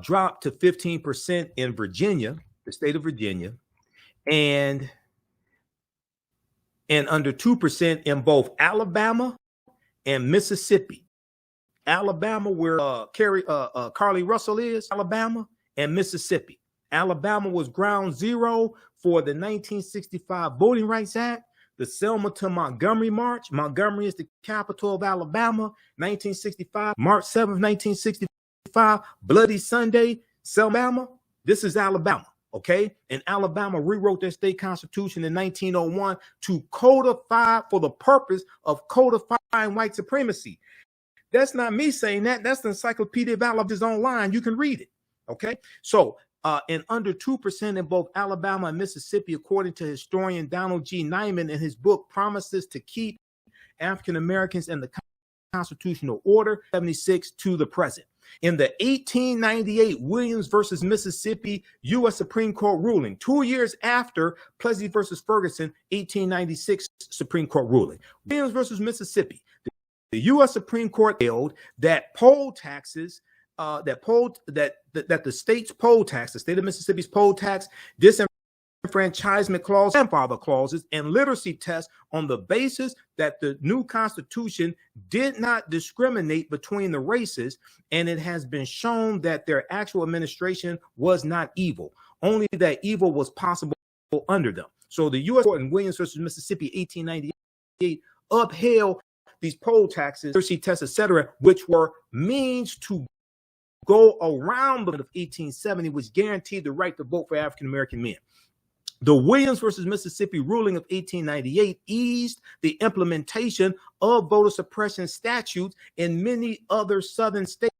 dropped to 15% in Virginia, the state of Virginia, and under 2% in both Alabama and Mississippi. Alabama, where Carly Russell is, Alabama, and Mississippi. Alabama was ground zero for the 1965 Voting Rights Act, the Selma to Montgomery March. Montgomery is the capital of Alabama. 1965, March 7th, 1965, Bloody Sunday, Selma. This is Alabama. Okay, and Alabama rewrote their state constitution in 1901 to codify, for the purpose of codifying white supremacy. That's not me saying that. That's the Encyclopedia of Alabama online. You can read it. Okay, so and under 2% in both Alabama and Mississippi, according to historian Donald G. Nyman in his book Promises to Keep African Americans in the Constitutional Order, 76 to the present. In the 1898 Williams versus Mississippi U.S. Supreme Court ruling, 2 years after Plessy versus Ferguson 1896 Supreme Court ruling, Williams versus Mississippi, the U.S. Supreme Court held that poll taxes, that the state's poll tax, the state of Mississippi's poll tax, disenfranchisement clause, grandfather clauses, and literacy tests on the basis that the new constitution did not discriminate between the races, and it has been shown that their actual administration was not evil, only that evil was possible under them. So the U.S. Court in Williams versus Mississippi 1898 upheld these poll taxes, literacy tests, etc., which were means to go around the of 1870, which guaranteed the right to vote for African American men. The Williams versus Mississippi ruling of 1898 eased the implementation of voter suppression statutes in many other southern states,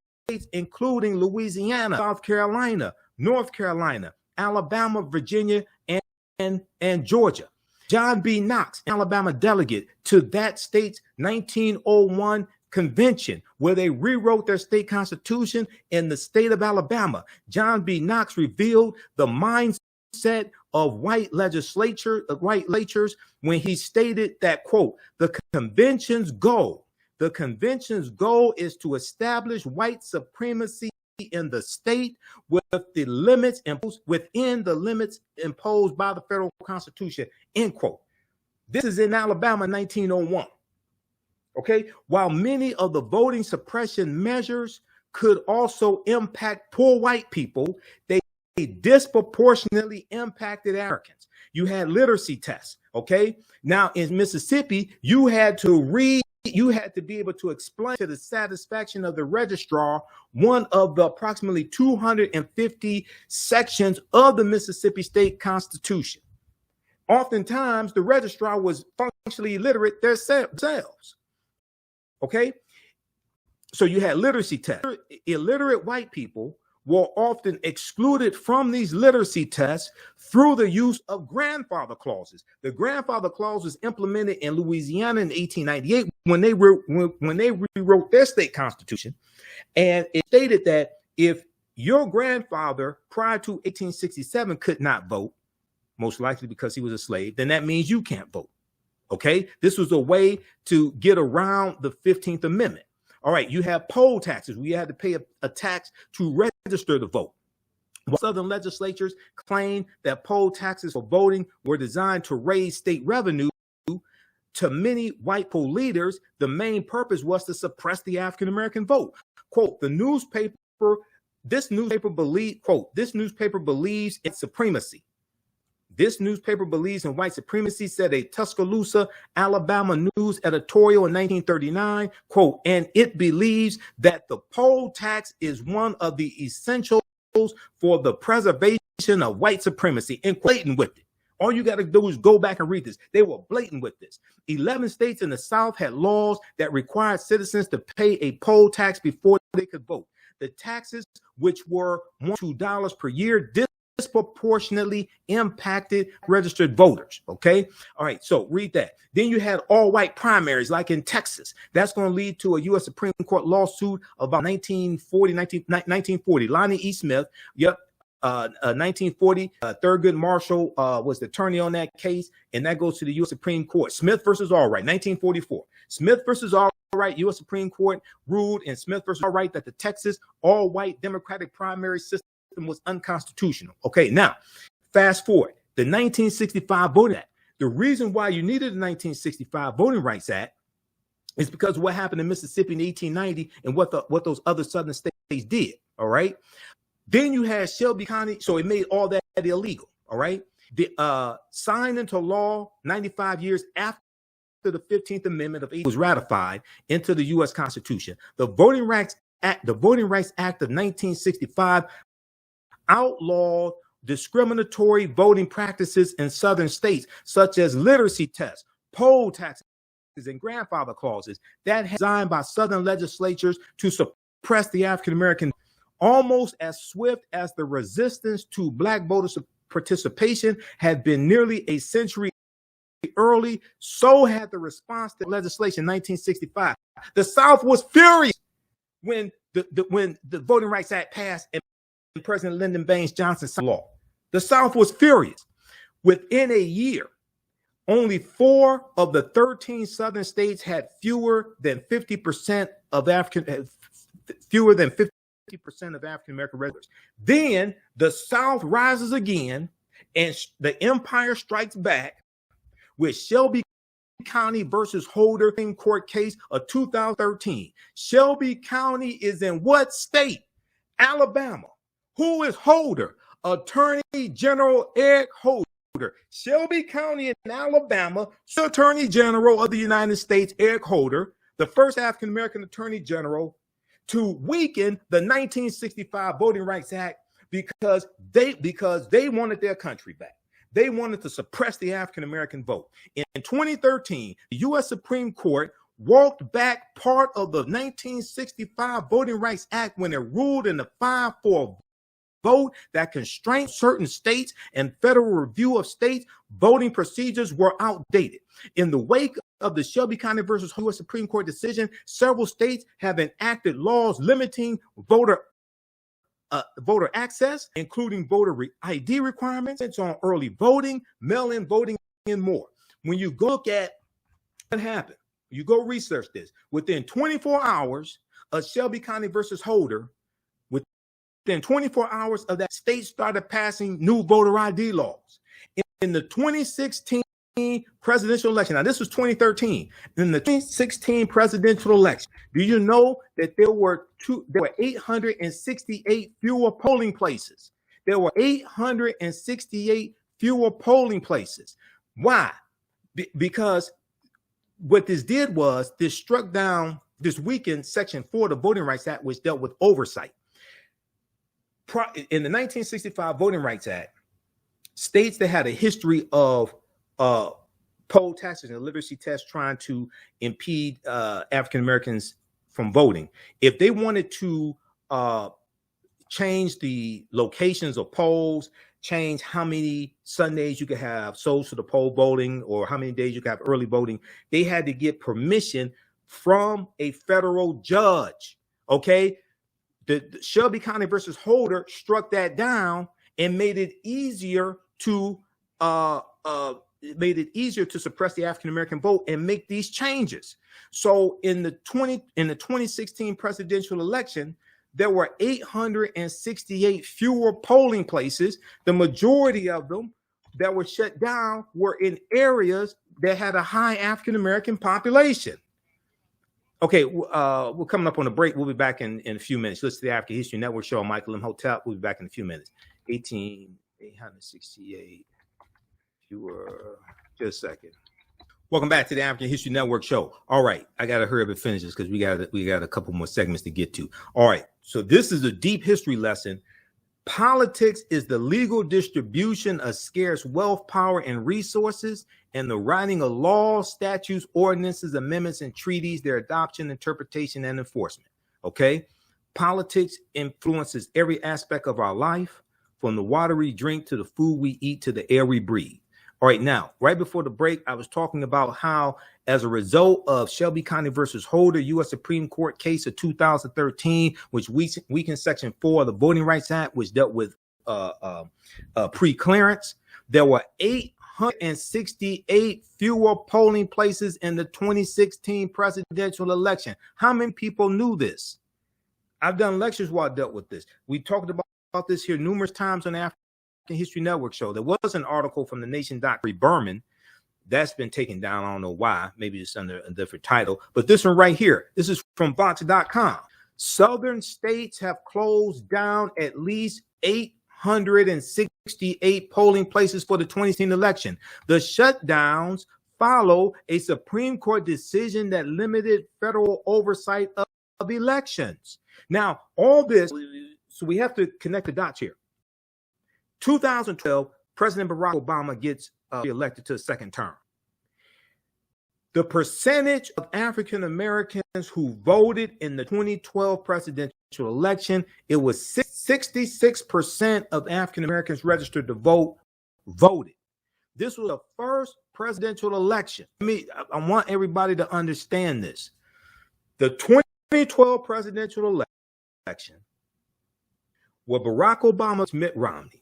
including Louisiana, South Carolina, North Carolina, Alabama, Virginia, and Georgia. John B. Knox, Alabama delegate to that state's 1901 convention, where they rewrote their state constitution in the state of Alabama. John B. Knox revealed the mindset of white legislatures when he stated that, quote, the convention's goal is to establish white supremacy in the state with the limits imposed within the limits imposed by the federal constitution, end quote. This is in Alabama, 1901. Okay, while many of the voting suppression measures could also impact poor white people, they disproportionately impacted Americans. You had literacy tests. Okay, now in Mississippi, you had to be able to explain to the satisfaction of the registrar one of the approximately 250 sections of the Mississippi State Constitution. Oftentimes, the registrar was functionally illiterate themselves. Okay, so you had literacy tests. Illiterate white people were often excluded from these literacy tests through the use of grandfather clauses. The grandfather clause was implemented in Louisiana in 1898 when they rewrote their state constitution, and it stated that if Your grandfather prior to 1867 could not vote, most likely because he was a slave. Then that means you can't vote. Okay, this was a way to get around the 15th Amendment. All right, you have poll taxes. We had to pay a tax to register to vote. Southern legislatures claimed that poll taxes for voting were designed to raise state revenue. To many white poll leaders, the main purpose was to suppress the African American vote. Quote, this newspaper believes in supremacy. This newspaper believes in white supremacy, said a Tuscaloosa, Alabama news editorial in 1939, quote, and it believes that the poll tax is one of the essentials for the preservation of white supremacy, and blatant with it. All you got to do is go back and read this. They were blatant with this. 11 states in the South had laws that required citizens to pay a poll tax before they could vote. The taxes, which were $1 to $2 per year, disproportionately impacted registered voters. Okay. All right. So read that. Then you had all white primaries like in Texas. That's going to lead to a U.S. Supreme Court lawsuit about 1940. Lonnie E. Smith. Yep. 1940, Thurgood Marshall was the attorney on that case, and that goes to the U.S. Supreme Court. Smith versus Allwright, 1944. Smith versus Allwright, U.S. Supreme Court ruled in Smith versus Allwright that the Texas all-white Democratic primary system was unconstitutional. Okay, now, fast forward. The 1965 Voting Act. The reason why you needed the 1965 Voting Rights Act is because of what happened in Mississippi in 1890 and what those other southern states did, all right? Then you had Shelby County, so it made all that illegal, all right? Signed into law 95 years after the 15th Amendment was ratified into the U.S. Constitution. The Voting Rights Act of 1965 outlawed discriminatory voting practices in southern states, such as literacy tests, poll taxes, and grandfather clauses that had designed by southern legislatures to suppress the African American. Almost as swift as the resistance to black voter participation had been nearly a century early, so had the response to legislation in 1965. The South was furious when the Voting Rights Act passed and President Lyndon Baines Johnson signed law. The South was furious. Within a year, only 4 of the 13 southern states had fewer than 50% of African American residents. Then the South rises again, and the empire strikes back with Shelby County versus Holder Supreme Court case of 2013. Shelby County is in what state? Alabama. Who is Holder? Attorney General Eric Holder. Shelby County in Alabama, Attorney General of the United States, Eric Holder, the first African American Attorney General to weaken the 1965 Voting Rights Act because they wanted their country back. They wanted to suppress the African American vote. In 2013, the U.S. Supreme Court walked back part of the 1965 Voting Rights Act when it ruled in the 5-4 vote that constrained certain states and federal review of states' voting procedures were outdated. In the wake of the Shelby County versus U.S. Supreme Court decision, several states have enacted laws limiting voter access, including voter ID requirements on early voting, mail-in voting, and more. When you go look at what happened, you go research this. Within 24 hours of Shelby County versus Holder, within 24 hours of that, state started passing new voter ID laws. In the 2016 presidential election, now this was 2013. In the 2016 presidential election, do you know that there were 868 fewer polling places? There were 868 fewer polling places. Why? Because what this did was this struck down, this weakened Section 4 of the Voting Rights Act, which dealt with oversight. In the 1965 Voting Rights Act, states that had a history of poll taxes and literacy tests trying to impede African Americans from voting, if they wanted to change the locations of polls, change how many Sundays you could have social to poll voting or how many days you could have early voting, they had to get permission from a federal judge. Okay. The Shelby County versus Holder struck that down and made it easier to suppress the African American vote and make these changes. So in the 2016 presidential election, there were 868 fewer polling places. The majority of them that were shut down were in areas that had a high African American population. Okay, we're coming up on a break. We'll be back in a few minutes. Listen to the African History Network show. Michael Imhotep. We'll be back in a few minutes. 868 fewer. Just a second. Welcome back to the African History Network show. All right, I got to hurry up and finish this because we got a couple more segments to get to. All right, so this is a deep history lesson. Politics is the legal distribution of scarce wealth, power, and resources, and the writing of laws, statutes, ordinances, amendments, and treaties, their adoption, interpretation, and enforcement. Okay? Politics influences every aspect of our life, from the water we drink to the food we eat to the air we breathe. All right, now, right before the break, I was talking about how, as a result of Shelby County versus Holder, U.S. Supreme Court case of 2013, which weakened Section 4 of the Voting Rights Act, which dealt with pre-clearance, there were 868 fewer polling places in the 2016 presidential election. How many people knew this? I've done lectures while I dealt with this. We talked about this here numerous times on the African History Network show. There was an article from the Nation.com, Berman, that's been taken down. I don't know why. Maybe it's under a different title. But this one right here, this is from Vox.com. Southern states have closed down at least 868 polling places for the 2016 election. The shutdowns follow a Supreme Court decision that limited federal oversight of elections. Now, all this, so we have to connect the dots here. 2012, President Barack Obama gets elected to a second term. The percentage of African Americans who voted in the 2012 presidential election, it was 66% of African Americans registered to vote voted. This was the first presidential election. I want everybody to understand this. The 2012 presidential election, where Barack Obama's Mitt Romney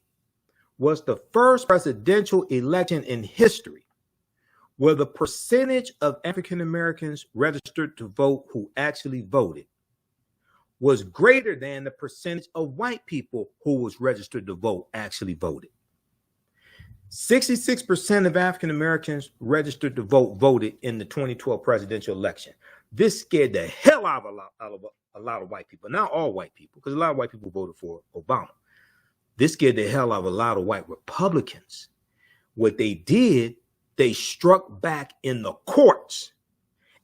was the first presidential election in history where the percentage of African Americans registered to vote who actually voted was greater than the percentage of white people who was registered to vote actually voted. 66% of African Americans registered to vote voted in the 2012 presidential election. This scared the hell out of a lot of white people. Not all white people, because a lot of white people voted for Obama. This scared the hell out of a lot of white Republicans. What they did, they struck back in the courts.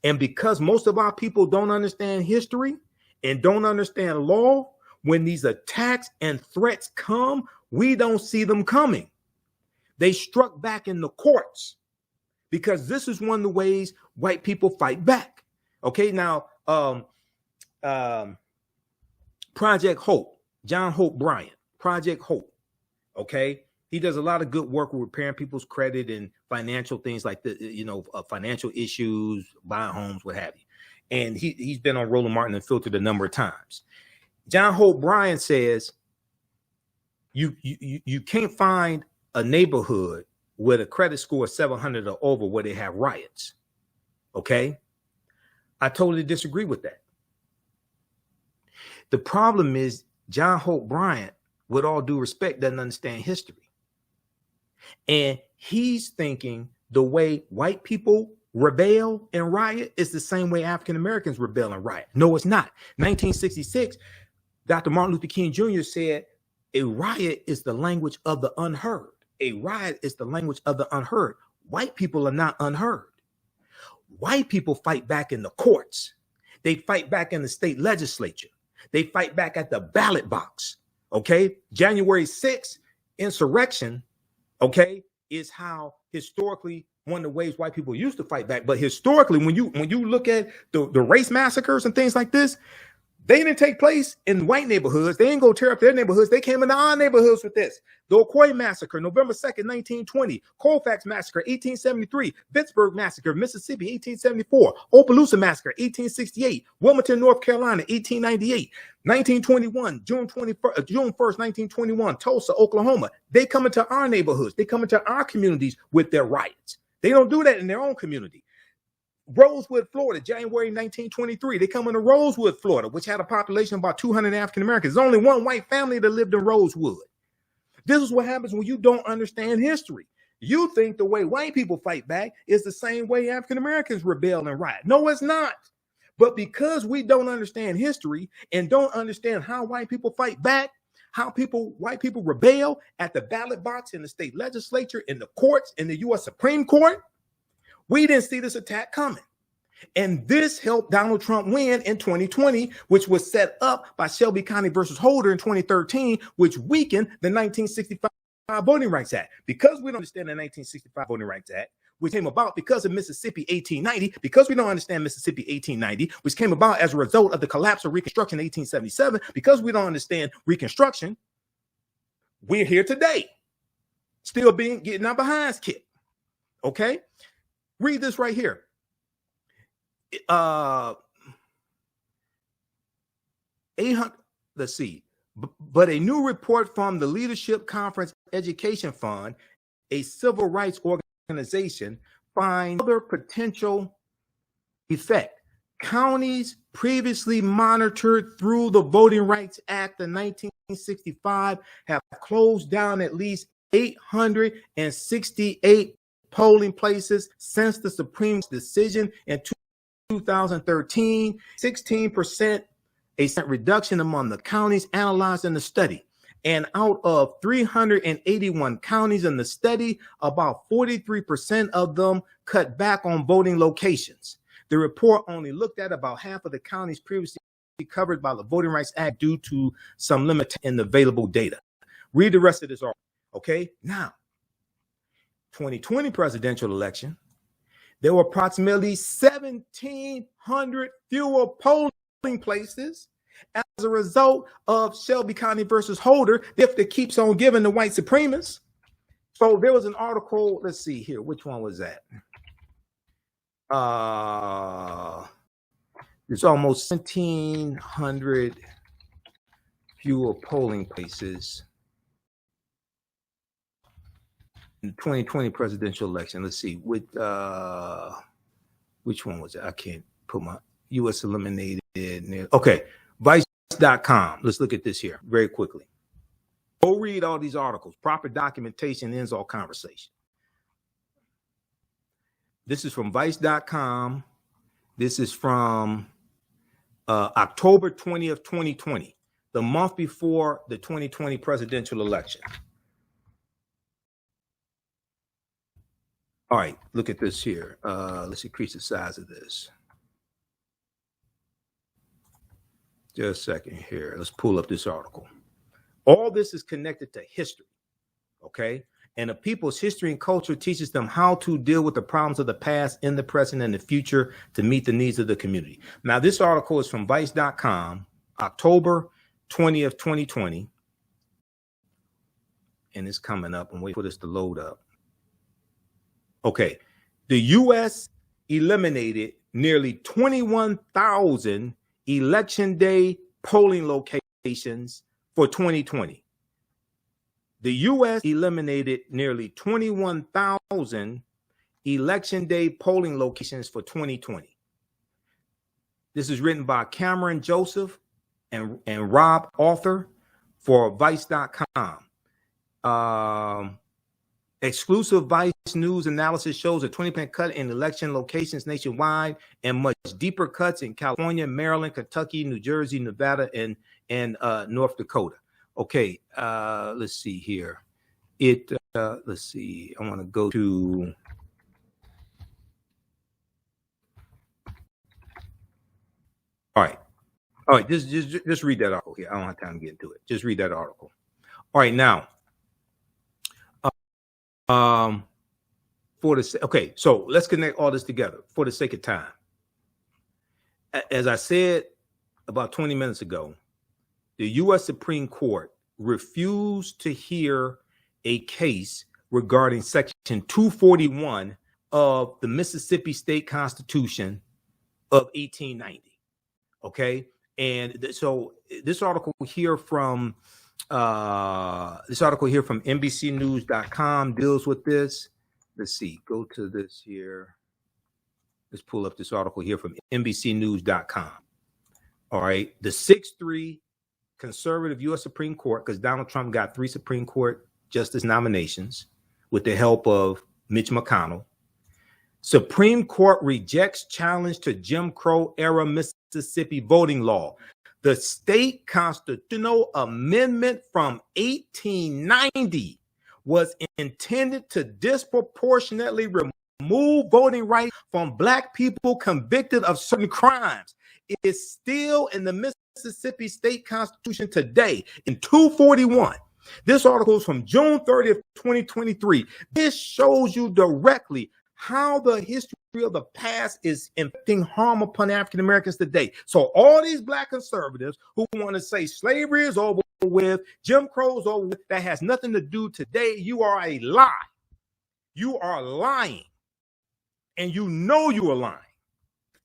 And because most of our people don't understand history and don't understand law, when these attacks and threats come, we don't see them coming. They struck back in the courts because this is one of the ways white people fight back. Okay, now, Project Hope, John Hope Bryant. Project Hope, okay? He does a lot of good work with repairing people's credit and financial things like the, financial issues, buying homes, what have you. And he's been on Roland Martin and Filtered a number of times. John Hope Bryant says you can't find a neighborhood with a credit score of 700 or over where they have riots, okay? I totally disagree with that. The problem is John Hope Bryant, with all due respect, doesn't understand history. And he's thinking the way white people rebel and riot is the same way African Americans rebel and riot. No, it's not. 1966, Dr. Martin Luther King Jr. said, a riot is the language of the unheard. A riot is the language of the unheard. White people are not unheard. White people fight back in the courts. They fight back in the state legislature. They fight back at the ballot box. Okay, January 6th insurrection, okay, is how historically one of the ways white people used to fight back. But historically, when you look at the race massacres and things like this, They didn't take place in white neighborhoods. They didn't go tear up their neighborhoods. They came into our neighborhoods with this. The Ocoee Massacre, November 2nd, 1920. Colfax Massacre, 1873. Vicksburg Massacre, Mississippi, 1874. Opelousas Massacre, 1868. Wilmington, North Carolina, 1898. 1921, June 1st, 1921. Tulsa, Oklahoma. They come into our neighborhoods. They come into our communities with their riots. They don't do that in their own community. Rosewood, Florida, January 1923. They come into Rosewood, Florida, which had a population of about 200 African Americans. There's only one white family that lived in Rosewood. This is what happens when you don't understand history. You think the way white people fight back is the same way African Americans rebel and riot. No, it's not. But because we don't understand history and don't understand how white people fight back, how white people rebel at the ballot box, in the state legislature, in the courts, in the U.S. Supreme Court, we didn't see this attack coming. And this helped Donald Trump win in 2020, which was set up by Shelby County versus Holder in 2013, which weakened the 1965 Voting Rights Act. Because we don't understand the 1965 Voting Rights Act, which came about because of Mississippi 1890, because we don't understand Mississippi 1890, which came about as a result of the collapse of Reconstruction in 1877, because we don't understand Reconstruction, we're here today, still getting our behinds kicked. Okay? Read this right here. Let's see. But a new report from the Leadership Conference Education Fund, a civil rights organization, finds other potential effect. Counties previously monitored through the Voting Rights Act of 1965 have closed down at least 868 polling places since the Supreme decision in 2013, 16% a reduction among the counties analyzed in the study. And out of 381 counties in the study, about 43% of them cut back on voting locations. The report only looked at about half of the counties previously covered by the Voting Rights Act due to some limit in the available data. Read the rest of this article. Okay, now, 2020 presidential election, there were approximately 1,700 fewer polling places as a result of Shelby County versus Holder, if it keeps on giving the white supremacists. So there was an article, let's see here, which one was that? There's almost 1,700 fewer polling places in the 2020 presidential election. Let's see, which one was it? I can't put my U.S. eliminated. Okay, Vice.com. Let's look at this here very quickly. Go read all these articles. Proper documentation ends all conversation. This is from Vice.com. This is from October 20th, 2020, the month before the 2020 presidential election. All right, look at this here. Let's increase the size of this. Just a second here. Let's pull up this article. All this is connected to history, okay? And a people's history and culture teaches them how to deal with the problems of the past, in the present, and the future to meet the needs of the community. Now, this article is from Vice.com, October 20th, 2020. And it's coming up, and wait for this to load up. Okay, the U.S. eliminated nearly 21,000 election day polling locations for 2020. The U.S. eliminated nearly 21,000 election day polling locations for 2020. This is written by Cameron Joseph and Rob Arthur for Vice.com. Exclusive Vice News analysis shows a 20% cut in election locations nationwide and much deeper cuts in California, Maryland, Kentucky, New Jersey, Nevada, and North Dakota. Okay, let's see here. Let's see. I want to go to. All right. Just read that article here. I don't have time to get into it. Just read that article. All right, now. Okay, so let's connect all this together for the sake of time. As I said, about 20 minutes ago, the U.S. Supreme Court refused to hear a case regarding Section 241 of the Mississippi State Constitution of 1890. Okay, and so this article here from NBCnews.com deals with this. Let's see, go to this here. Let's pull up this article here from NBCnews.com. All right, the 6-3 conservative U.S. Supreme Court, because Donald Trump got 3 Supreme Court justice nominations with the help of Mitch McConnell. Supreme Court rejects challenge to Jim Crow era Mississippi voting law. The state constitutional amendment from 1890 was intended to disproportionately remove voting rights from Black people convicted of certain crimes. It is still in the Mississippi State Constitution today in 241. This article is from June 30th, 2023. This shows you directly how the history of the past is inflicting harm upon African Americans today. So all these Black conservatives who want to say slavery is over with, Jim Crow is over with, that has nothing to do today. You are a lie. You are lying. And you know you are lying.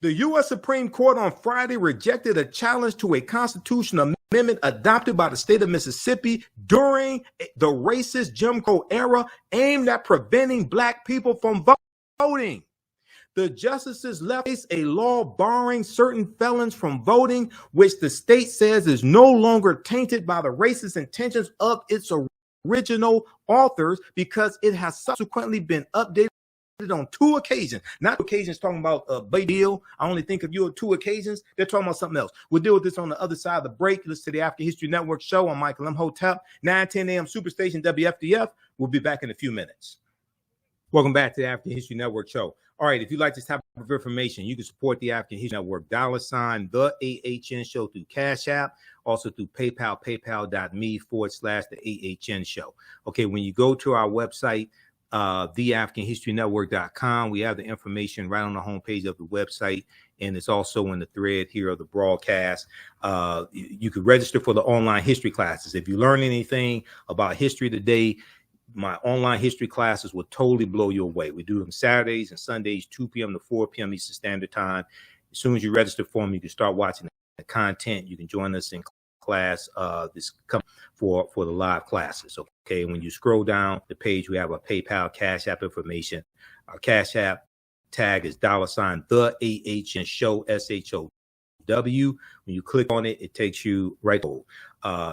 The U.S. Supreme Court on Friday rejected a challenge to a constitutional amendment adopted by the state of Mississippi during the racist Jim Crow era aimed at preventing Black people from voting. The justices left a law barring certain felons from voting, which the state says is no longer tainted by the racist intentions of its original authors because it has subsequently been updated on 2 occasions. Not occasions talking about a big deal. I only think of you on 2 occasions. They're talking about something else. We'll deal with this on the other side of the break. Listen to the African History Network show. I'm Michael Imhotep, 9:10 a.m. Superstation WFDF. We'll be back in a few minutes. Welcome back to the African History Network show. All right, if you like this type of information, you can support the African History Network, $ TheAHNShow through Cash App, also through PayPal, paypal.me/TheAHNShow. Okay, when you go to our website, theAfricanHistoryNetwork.com. We have the information right on the homepage of the website, and it's also in the thread here of the broadcast. You could register for the online history classes. If you learn anything about history today, my online history classes will totally blow you away. We do them Saturdays and Sundays, 2 p.m. to 4 p.m. Eastern Standard Time. As soon as you register for them, you can start watching the content. You can join us in class this coming for the live classes. Okay, when you scroll down the page, we have a PayPal, Cash App information. Our Cash App tag is $TheAHNShow, SHOW. When you click on it, it takes you right to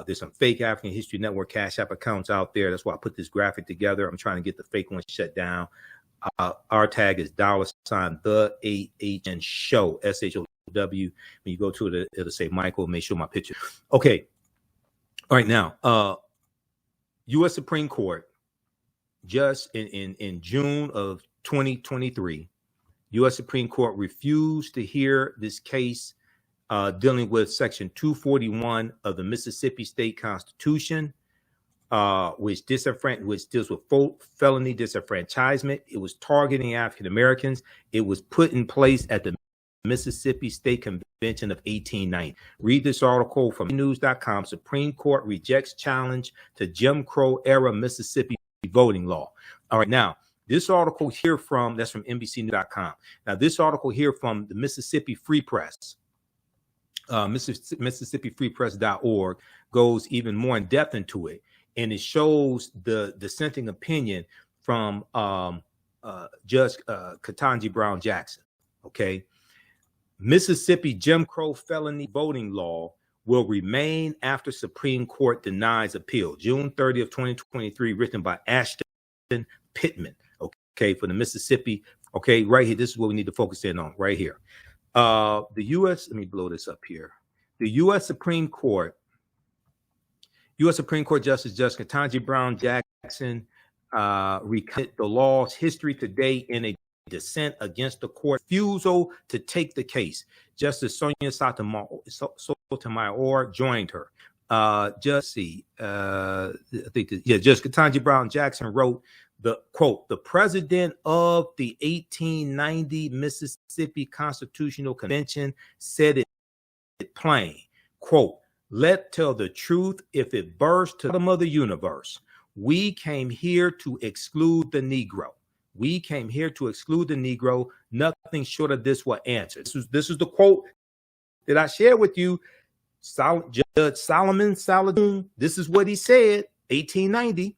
there's some fake African History Network Cash App accounts out there. That's why I put this graphic together. I'm trying to get the fake ones shut down. Our tag is $TheAHNShow, SHOW. When you go to it, it'll say Michael. Make sure my picture. Okay. All right. Now, U.S. Supreme Court, just in June of 2023, U.S. Supreme Court refused to hear this case dealing with Section 241 of the Mississippi State Constitution, which deals with felony disenfranchisement. It was targeting African Americans. It was put in place at the Mississippi State Convention of 1890. Read this article from news.com. Supreme Court rejects challenge to Jim Crow era Mississippi voting law. All right, now this article here that's from NBCnews.com. Now this article here from the Mississippi Free Press, MississippiFreePress.org, goes even more in depth into it, and it shows the dissenting opinion from Judge Ketanji Brown Jackson. Okay. Mississippi Jim Crow felony voting law will remain after Supreme Court denies appeal. June 30th, 2023, written by Ashton Pittman. Okay, for the Mississippi. Okay, right here. This is what we need to focus in on right here. The U.S. Let me blow this up here. The U.S. Supreme Court Justice Ketanji Brown Jackson recounted the law's history today in a dissent against the court's refusal to take the case. Justice Sonia Sotomayor joined her. Judge Ketanji Brown Jackson wrote, the president of the 1890 Mississippi Constitutional Convention said it it plain, quote, let tell the truth if it bursts to the bottom of the universe. We came here to exclude the Negro. We came here to exclude the Negro. Nothing short of this will answer. This is the quote that I shared with you. Judge Solomon Saladin, this is what he said, 1890.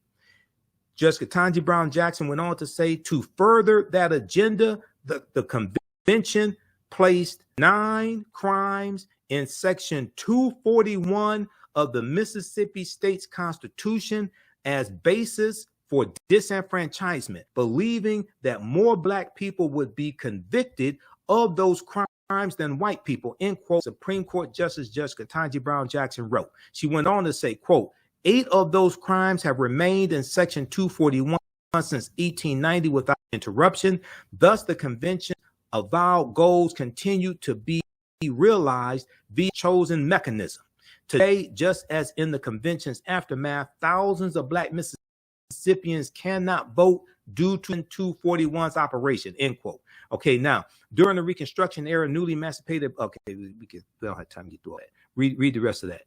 Judge Ketanji Brown Jackson went on to say, to further that agenda, the convention placed 9 crimes in section 241 of the Mississippi State's Constitution as basis for disenfranchisement, believing that more black people would be convicted of those crimes than white people, end quote. Supreme Court Justice Judge Ketanji Brown Jackson wrote. She went on to say, quote, 8 of those crimes have remained in section 241 since 1890 without interruption. Thus, the convention avowed goals continue to be realized via chosen mechanism. Today, just as in the convention's aftermath, thousands of black Mississippians cannot vote due to 241's operation, end quote. Okay, now, during the Reconstruction era, newly emancipated, okay, we don't have time to get through all that. Read the rest of that.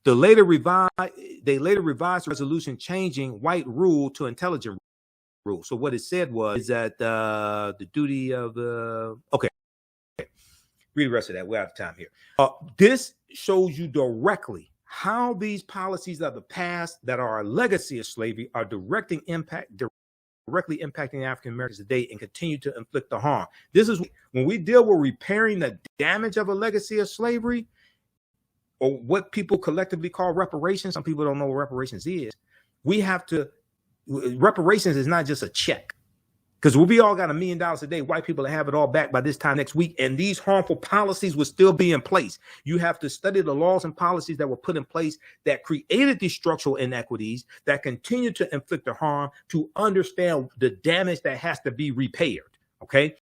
They later revised the resolution changing white rule to intelligent rule. So what it said was that the duty of okay. Read the rest of that. We're out of time here. This shows you directly how these policies of the past that are a legacy of slavery are directly impacting African Americans today and continue to inflict the harm. This is when we deal with repairing the damage of a legacy of slavery, or what people collectively call reparations. Some people don't know what reparations is. We have to, reparations is not just a check. Because we all got $1 million a day, white people have it all back by this time next week, and these harmful policies will still be in place. You have to study the laws and policies that were put in place that created these structural inequities that continue to inflict the harm to understand the damage that has to be repaired. Okay,